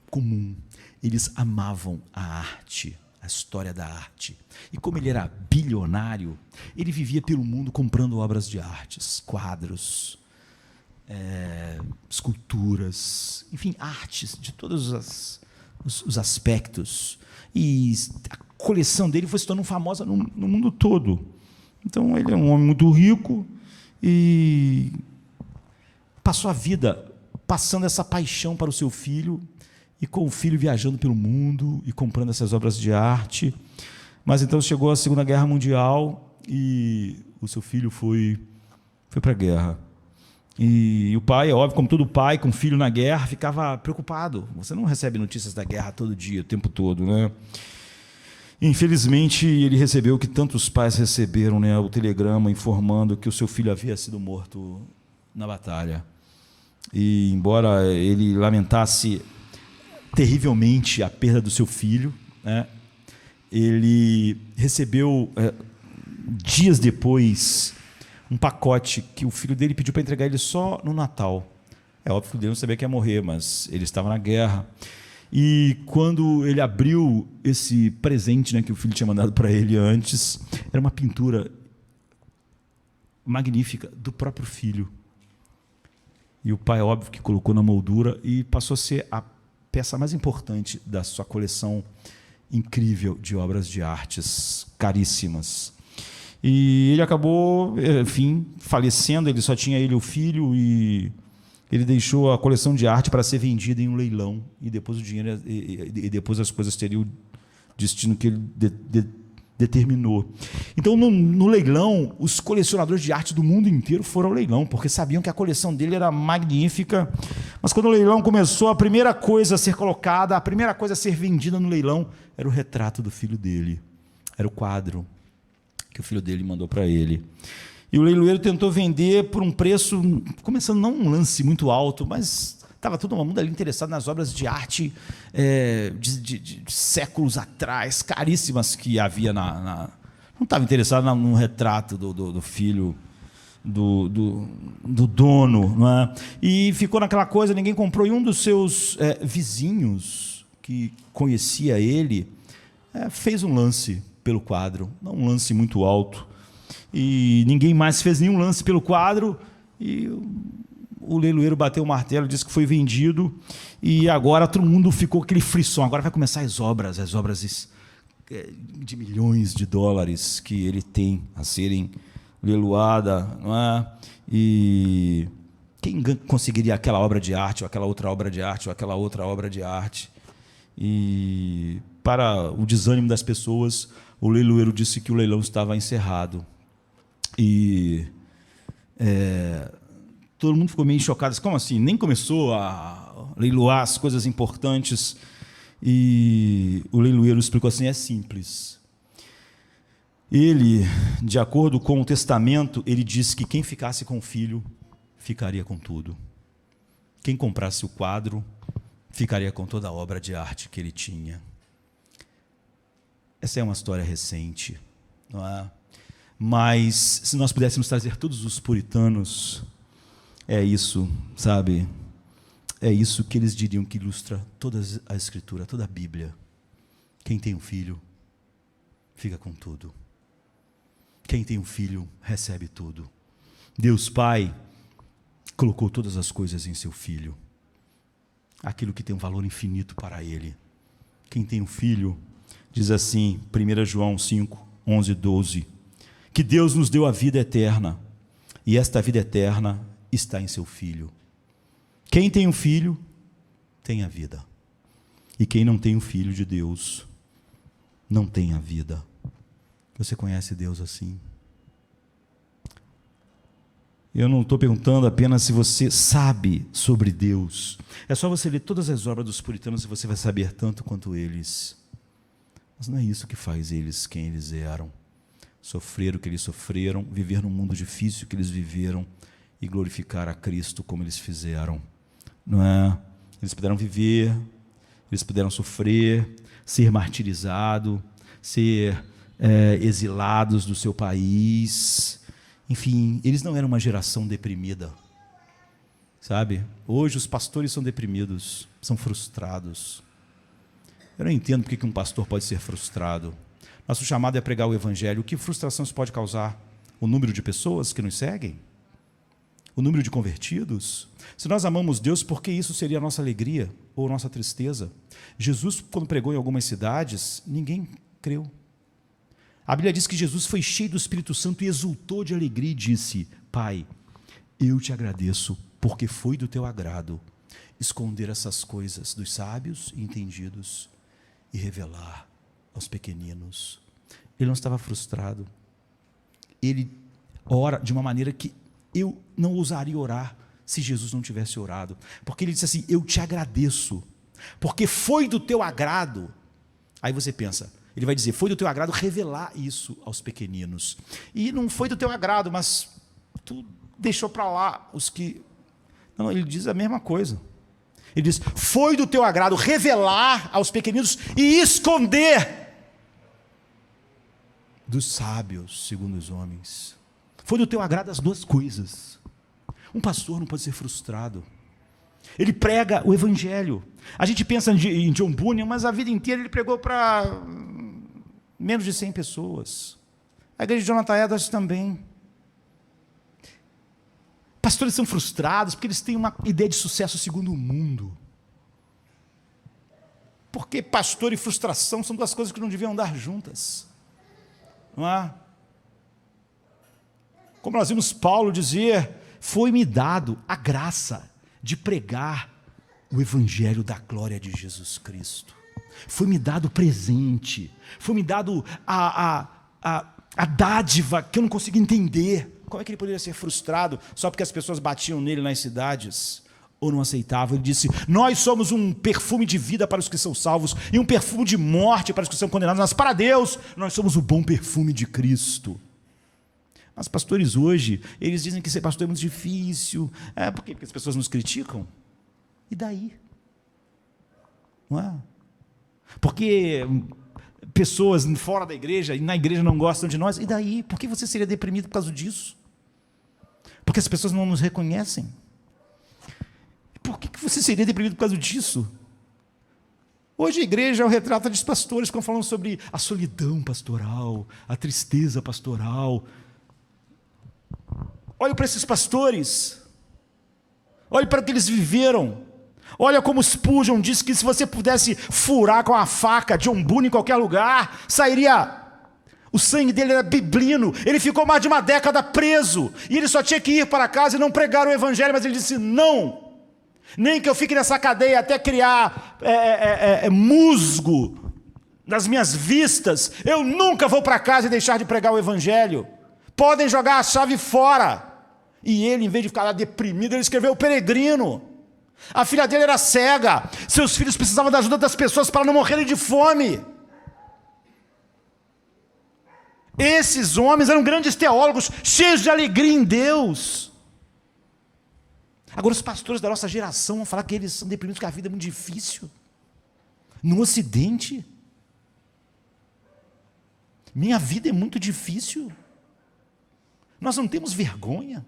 comum. Eles amavam a arte, a história da arte. E como ele era bilionário, ele vivia pelo mundo comprando obras de artes, quadros, esculturas, enfim, artes de todos os aspectos. E a coleção dele foi se tornando famosa no mundo todo. Então, ele é um homem muito rico e passou a vida passando essa paixão para o seu filho, e com o filho viajando pelo mundo e comprando essas obras de arte. Mas então chegou a Segunda Guerra Mundial e o seu filho foi para a guerra. E o pai, é óbvio, como todo pai com filho na guerra, ficava preocupado. Você não recebe notícias da guerra todo dia, o tempo todo, né? Infelizmente, ele recebeu o que tantos pais receberam, né? O telegrama informando que o seu filho havia sido morto na batalha. E, embora ele lamentasse terrivelmente a perda do seu filho, né, ele recebeu, dias depois, um pacote que o filho dele pediu para entregar ele só no Natal. É óbvio que ele não sabia que ia morrer, mas ele estava na guerra. E quando ele abriu esse presente, né, que o filho tinha mandado para ele antes, era uma pintura magnífica do próprio filho. E o pai, óbvio, que colocou na moldura e passou a ser a peça mais importante da sua coleção incrível de obras de artes caríssimas. E ele acabou, enfim, falecendo. Ele só tinha ele, o filho, e ele deixou a coleção de arte para ser vendida em um leilão, e depois o dinheiro e depois as coisas teriam o destino que ele determinou. Então, no leilão, os colecionadores de arte do mundo inteiro foram ao leilão, porque sabiam que a coleção dele era magnífica. Mas quando o leilão começou, a primeira coisa a ser colocada, a primeira coisa a ser vendida no leilão era o retrato do filho dele. Era o quadro que o filho dele mandou para ele. E o leiloeiro tentou vender por um preço, começando não um lance muito alto, mas estava todo mundo ali interessado nas obras de arte de séculos atrás, caríssimas, que havia não estava interessado no retrato do filho do dono, não é? E ficou naquela coisa, ninguém comprou. E um dos seus vizinhos, que conhecia ele, fez um lance pelo quadro, não um lance muito alto, e ninguém mais fez nenhum lance pelo quadro, e o leiloeiro bateu o martelo, disse que foi vendido, e agora todo mundo ficou aquele frisson. Agora vai começar as obras de milhões de dólares que ele tem a serem leiloadas, não é? E quem conseguiria aquela obra de arte, ou aquela outra obra de arte, ou aquela outra obra de arte? E, para o desânimo das pessoas, o leiloeiro disse que o leilão estava encerrado. E todo mundo ficou meio chocado. Como assim? Nem começou a leiloar as coisas importantes. E o leiloeiro explicou assim: é simples. Ele, de acordo com o testamento, ele disse que quem ficasse com o filho ficaria com tudo. Quem comprasse o quadro ficaria com toda a obra de arte que ele tinha. Essa é uma história recente, não é? Mas, se nós pudéssemos trazer todos os puritanos, é isso, sabe? É isso que eles diriam que ilustra toda a Escritura, toda a Bíblia. Quem tem um filho, fica com tudo. Quem tem um filho, recebe tudo. Deus Pai colocou todas as coisas em seu Filho. Aquilo que tem um valor infinito para Ele. Quem tem um filho, diz assim, 1 João 5, 11 e 12, que Deus nos deu a vida eterna, e esta vida eterna está em seu Filho. Quem tem um filho, tem a vida. E quem não tem o Filho de Deus, não tem a vida. Você conhece Deus assim? Eu não estou perguntando apenas se você sabe sobre Deus. É só você ler todas as obras dos puritanos e você vai saber tanto quanto eles. Mas não é isso que faz eles quem eles eram. Sofrer o que eles sofreram, viver num mundo difícil que eles viveram e glorificar a Cristo como eles fizeram. Não é? Eles puderam viver, eles puderam sofrer, ser martirizados, ser exilados do seu país. Enfim, eles não eram uma geração deprimida, sabe? Hoje os pastores são deprimidos, são frustrados. Eu não entendo porque que um pastor pode ser frustrado. Nosso chamado é pregar o evangelho. Que frustração isso pode causar? O número de pessoas que nos seguem? O número de convertidos? Se nós amamos Deus, por que isso seria a nossa alegria ou a nossa tristeza? Jesus, quando pregou em algumas cidades, ninguém creu. A Bíblia diz que Jesus foi cheio do Espírito Santo e exultou de alegria e disse: Pai, eu te agradeço, porque foi do teu agrado esconder essas coisas dos sábios e entendidos e revelar aos pequeninos. Ele não estava frustrado. Ele ora de uma maneira que eu não ousaria orar se Jesus não tivesse orado. Porque ele disse assim: eu te agradeço, porque foi do teu agrado. Aí você pensa, ele vai dizer, foi do teu agrado revelar isso aos pequeninos. E não foi do teu agrado, mas tu deixou para lá os que... Não, ele diz a mesma coisa. Ele diz, foi do teu agrado revelar aos pequeninos e esconder dos sábios, segundo os homens. Foi do teu agrado as duas coisas. Um pastor não pode ser frustrado. Ele prega o evangelho. A gente pensa em John Bunyan, mas a vida inteira ele pregou para menos de 100 pessoas. A igreja de Jonathan Edwards também. Pastores são frustrados porque eles têm uma ideia de sucesso segundo o mundo. Porque pastor e frustração são duas coisas que não deviam andar juntas. Não é? Como nós vimos Paulo dizer, foi-me dado a graça de pregar o evangelho da glória de Jesus Cristo. Foi-me dado o presente, foi-me dado a dádiva que eu não conseguia entender. Como é que ele poderia ser frustrado só porque as pessoas batiam nele nas cidades ou não aceitavam? Ele disse, nós somos um perfume de vida para os que são salvos e um perfume de morte para os que são condenados, mas para Deus nós somos o bom perfume de Cristo. Mas pastores hoje, eles dizem que ser pastor é muito difícil. Por quê? Porque as pessoas nos criticam. E daí? Não é? Porque pessoas fora da igreja e na igreja não gostam de nós. E daí? Por que você seria deprimido por causa disso? Porque as pessoas não nos reconhecem. Por que você seria deprimido por causa disso? Hoje a igreja é o retrato dos pastores, quando falam sobre a solidão pastoral, a tristeza pastoral. Olhe para esses pastores. Olhe para o que eles viveram. Olha como Spurgeon disse que se você pudesse furar com a faca John Bunyan em qualquer lugar, sairia... O sangue dele era biblino. Ele ficou mais de uma década preso. E ele só tinha que ir para casa e não pregar o evangelho. Mas ele disse, não. Nem que eu fique nessa cadeia até criar musgo nas minhas vistas. Eu nunca vou para casa e deixar de pregar o evangelho. Podem jogar a chave fora. E ele, em vez de ficar lá deprimido, ele escreveu o Peregrino. A filha dele era cega. Seus filhos precisavam da ajuda das pessoas para não morrerem de fome. Esses homens eram grandes teólogos, cheios de alegria em Deus. Agora os pastores da nossa geração vão falar que eles são deprimidos, que a vida é muito difícil. No Ocidente, minha vida é muito difícil. Nós não temos vergonha.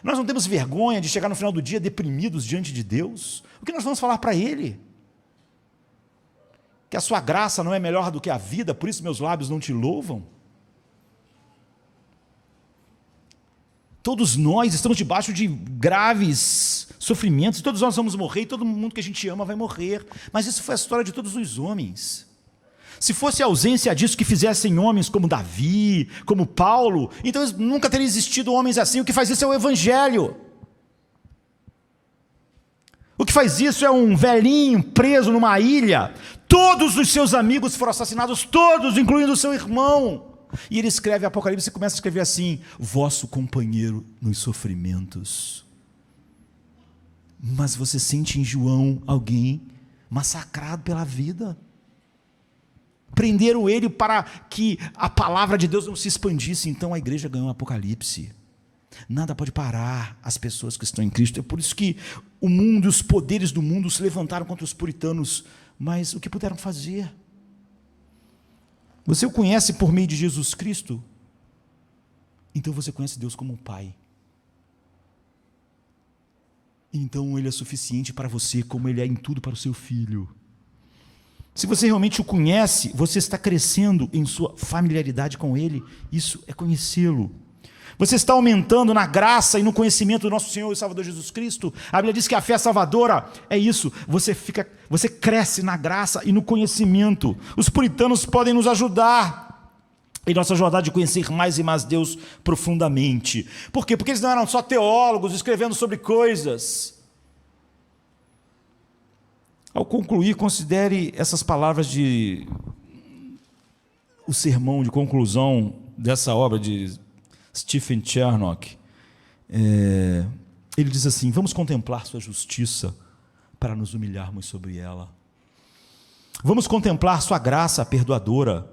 Nós não temos vergonha de chegar no final do dia deprimidos diante de Deus. O que nós vamos falar para Ele? Que a sua graça não é melhor do que a vida, por isso meus lábios não te louvam? Todos nós estamos debaixo de graves sofrimentos, todos nós vamos morrer, e todo mundo que a gente ama vai morrer. Mas isso foi a história de todos os homens. Se fosse a ausência disso que fizessem homens como Davi, como Paulo, então nunca teria existido homens assim. O que faz isso é o Evangelho. O que faz isso é um velhinho preso numa ilha. Todos os seus amigos foram assassinados, todos, incluindo o seu irmão. E ele escreve Apocalipse e começa a escrever assim, vosso companheiro nos sofrimentos. Mas você sente em João alguém massacrado pela vida. Prenderam ele para que a palavra de Deus não se expandisse. Então a igreja ganhou o Apocalipse. Nada pode parar as pessoas que estão em Cristo. É por isso que o mundo e os poderes do mundo se levantaram contra os puritanos. Mas o que puderam fazer? Você o conhece por meio de Jesus Cristo? Então você conhece Deus como um Pai. Então Ele é suficiente para você, como Ele é em tudo para o seu filho. Se você realmente o conhece, você está crescendo em sua familiaridade com Ele. Isso é conhecê-lo. Você está aumentando na graça e no conhecimento do nosso Senhor e Salvador Jesus Cristo. A Bíblia diz que a fé salvadora é isso. Você cresce na graça e no conhecimento. Os puritanos podem nos ajudar em nossa jornada de conhecer mais e mais Deus profundamente. Por quê? Porque eles não eram só teólogos escrevendo sobre coisas. Ao concluir, considere essas palavras o sermão de conclusão dessa obra de Stephen Chernock. Ele diz assim: vamos contemplar sua justiça para nos humilharmos sobre ela. Vamos contemplar sua graça perdoadora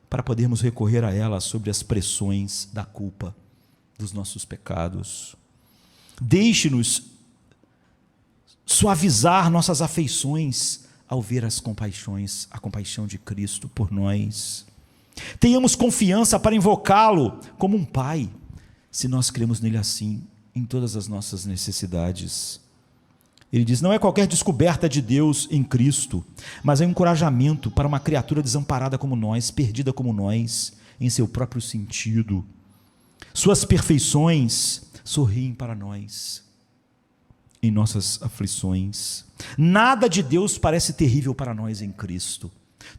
para podermos recorrer a ela sobre as pressões da culpa dos nossos pecados. Deixe-nos suavizar nossas afeições ao ver a compaixão de Cristo por nós. Tenhamos confiança para invocá-lo como um pai, se nós cremos nele assim, em todas as nossas necessidades. Ele diz: não é qualquer descoberta de Deus em Cristo, mas é um encorajamento para uma criatura desamparada como nós, perdida como nós, em seu próprio sentido. Suas perfeições sorriem para nós em nossas aflições. Nada de Deus parece terrível para nós em Cristo.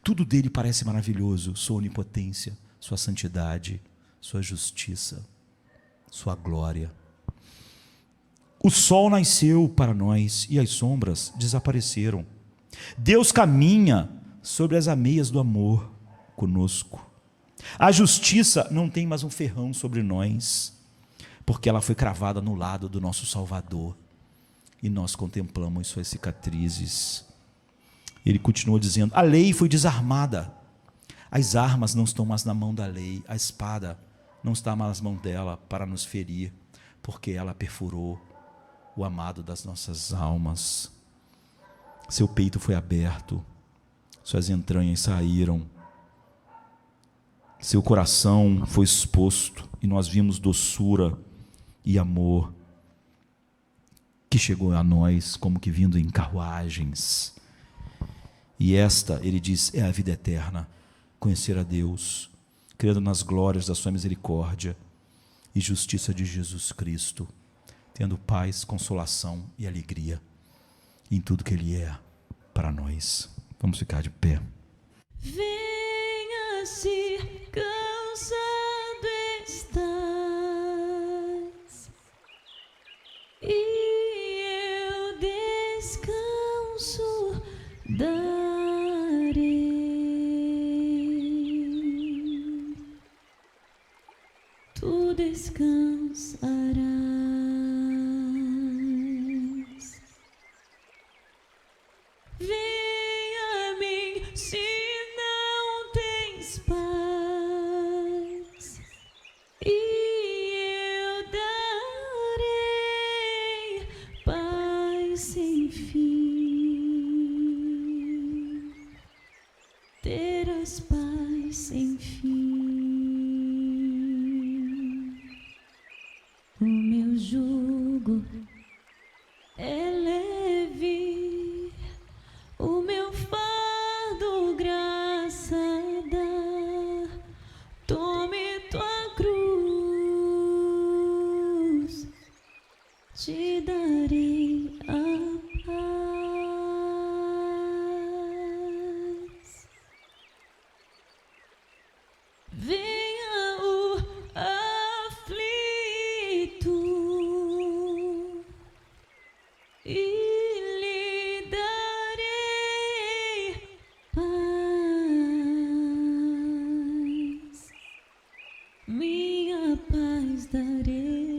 Tudo dele parece maravilhoso: sua onipotência, sua santidade, sua justiça, sua glória. O sol nasceu para nós e as sombras desapareceram. Deus caminha sobre as ameias do amor conosco. A justiça não tem mais um ferrão sobre nós, porque ela foi cravada no lado do nosso Salvador, e nós contemplamos suas cicatrizes. Ele continua dizendo: a lei foi desarmada, as armas não estão mais na mão da lei, a espada não está mais nas mãos dela para nos ferir, porque ela perfurou o amado das nossas almas. Seu peito foi aberto, suas entranhas saíram, seu coração foi exposto, e nós vimos doçura e amor que chegou a nós como que vindo em carruagens. E esta, ele diz, é a vida eterna: conhecer a Deus, crendo nas glórias da sua misericórdia e justiça de Jesus Cristo, tendo paz, consolação e alegria em tudo que Ele é para nós. Vamos ficar de pé. Venha se cansado estás, e eu descanso darei. Tu descansarás. Venha a mim se não tens paz, e eu darei paz sem fim. Terás paz sem fim. O meu jugo é leve, o meu fardo graça dá. Tome tua cruz, te darei a paz. Venha o aflito e lhe darei paz, minha paz darei.